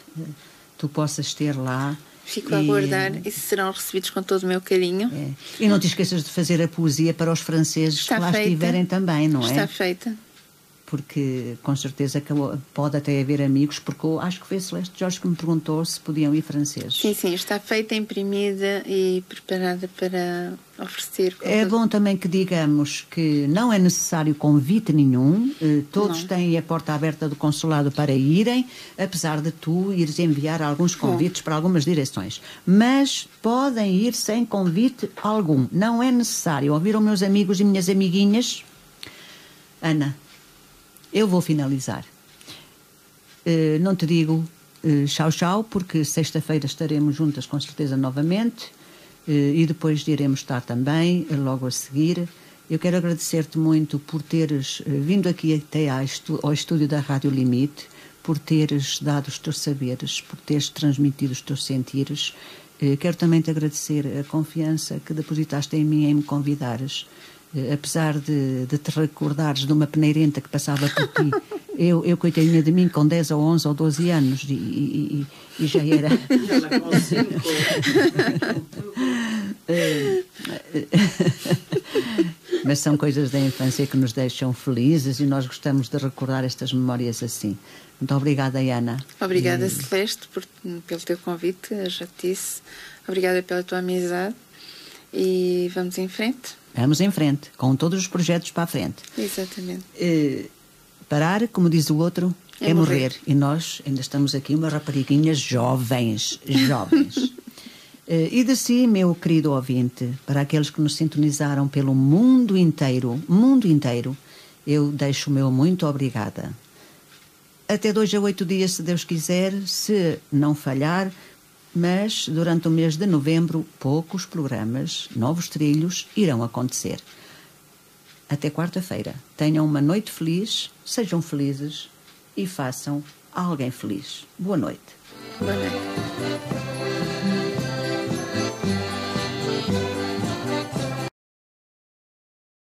tu possas ter lá. Fico a aguardar e serão recebidos com todo o meu carinho. E não te esqueças de fazer a poesia para os franceses que lá estiverem também, não é? Está feita. Porque com certeza que pode até haver amigos, porque eu acho que foi a Celeste Jorge que me perguntou se podiam ir franceses. Sim, está feita, imprimida e preparada para oferecer. É bom também que digamos que não é necessário convite nenhum, todos têm a porta aberta do consulado para irem, apesar de tu ires enviar alguns convites para algumas direções. Mas podem ir sem convite algum, não é necessário. Ouviram meus amigos e minhas amiguinhas? Ana, eu vou finalizar. Não te digo tchau, tchau, porque sexta-feira estaremos juntas com certeza novamente e depois iremos estar também logo a seguir. Eu quero agradecer-te muito por teres vindo aqui até ao estúdio da Rádio Limite, por teres dado os teus saberes, por teres transmitido os teus sentires. Quero também te agradecer a confiança que depositaste em mim em me convidares. Apesar de te recordares de uma peneirenta que passava por ti, eu coitadinha de mim com 10 ou 11 ou 12 anos e já era... Ela com 5. Mas são coisas da infância que nos deixam felizes e nós gostamos de recordar estas memórias assim. Muito obrigada, Ana. Obrigada, Celeste, pelo teu convite, eu já te disse. Obrigada pela tua amizade e vamos em frente. Vamos em frente, com todos os projetos para a frente. Exatamente. Parar, como diz o outro, É é morrer. morrer. E nós ainda estamos aqui, umas rapariguinhas jovens. E de si, meu querido ouvinte, para aqueles que nos sintonizaram pelo mundo inteiro, eu deixo o meu muito obrigada. Até 2 a 8 dias, se Deus quiser, se não falhar, mas durante o mês de novembro, poucos programas, novos trilhos irão acontecer. Até quarta-feira. Tenham uma noite feliz, sejam felizes e façam alguém feliz. Boa noite. Boa noite.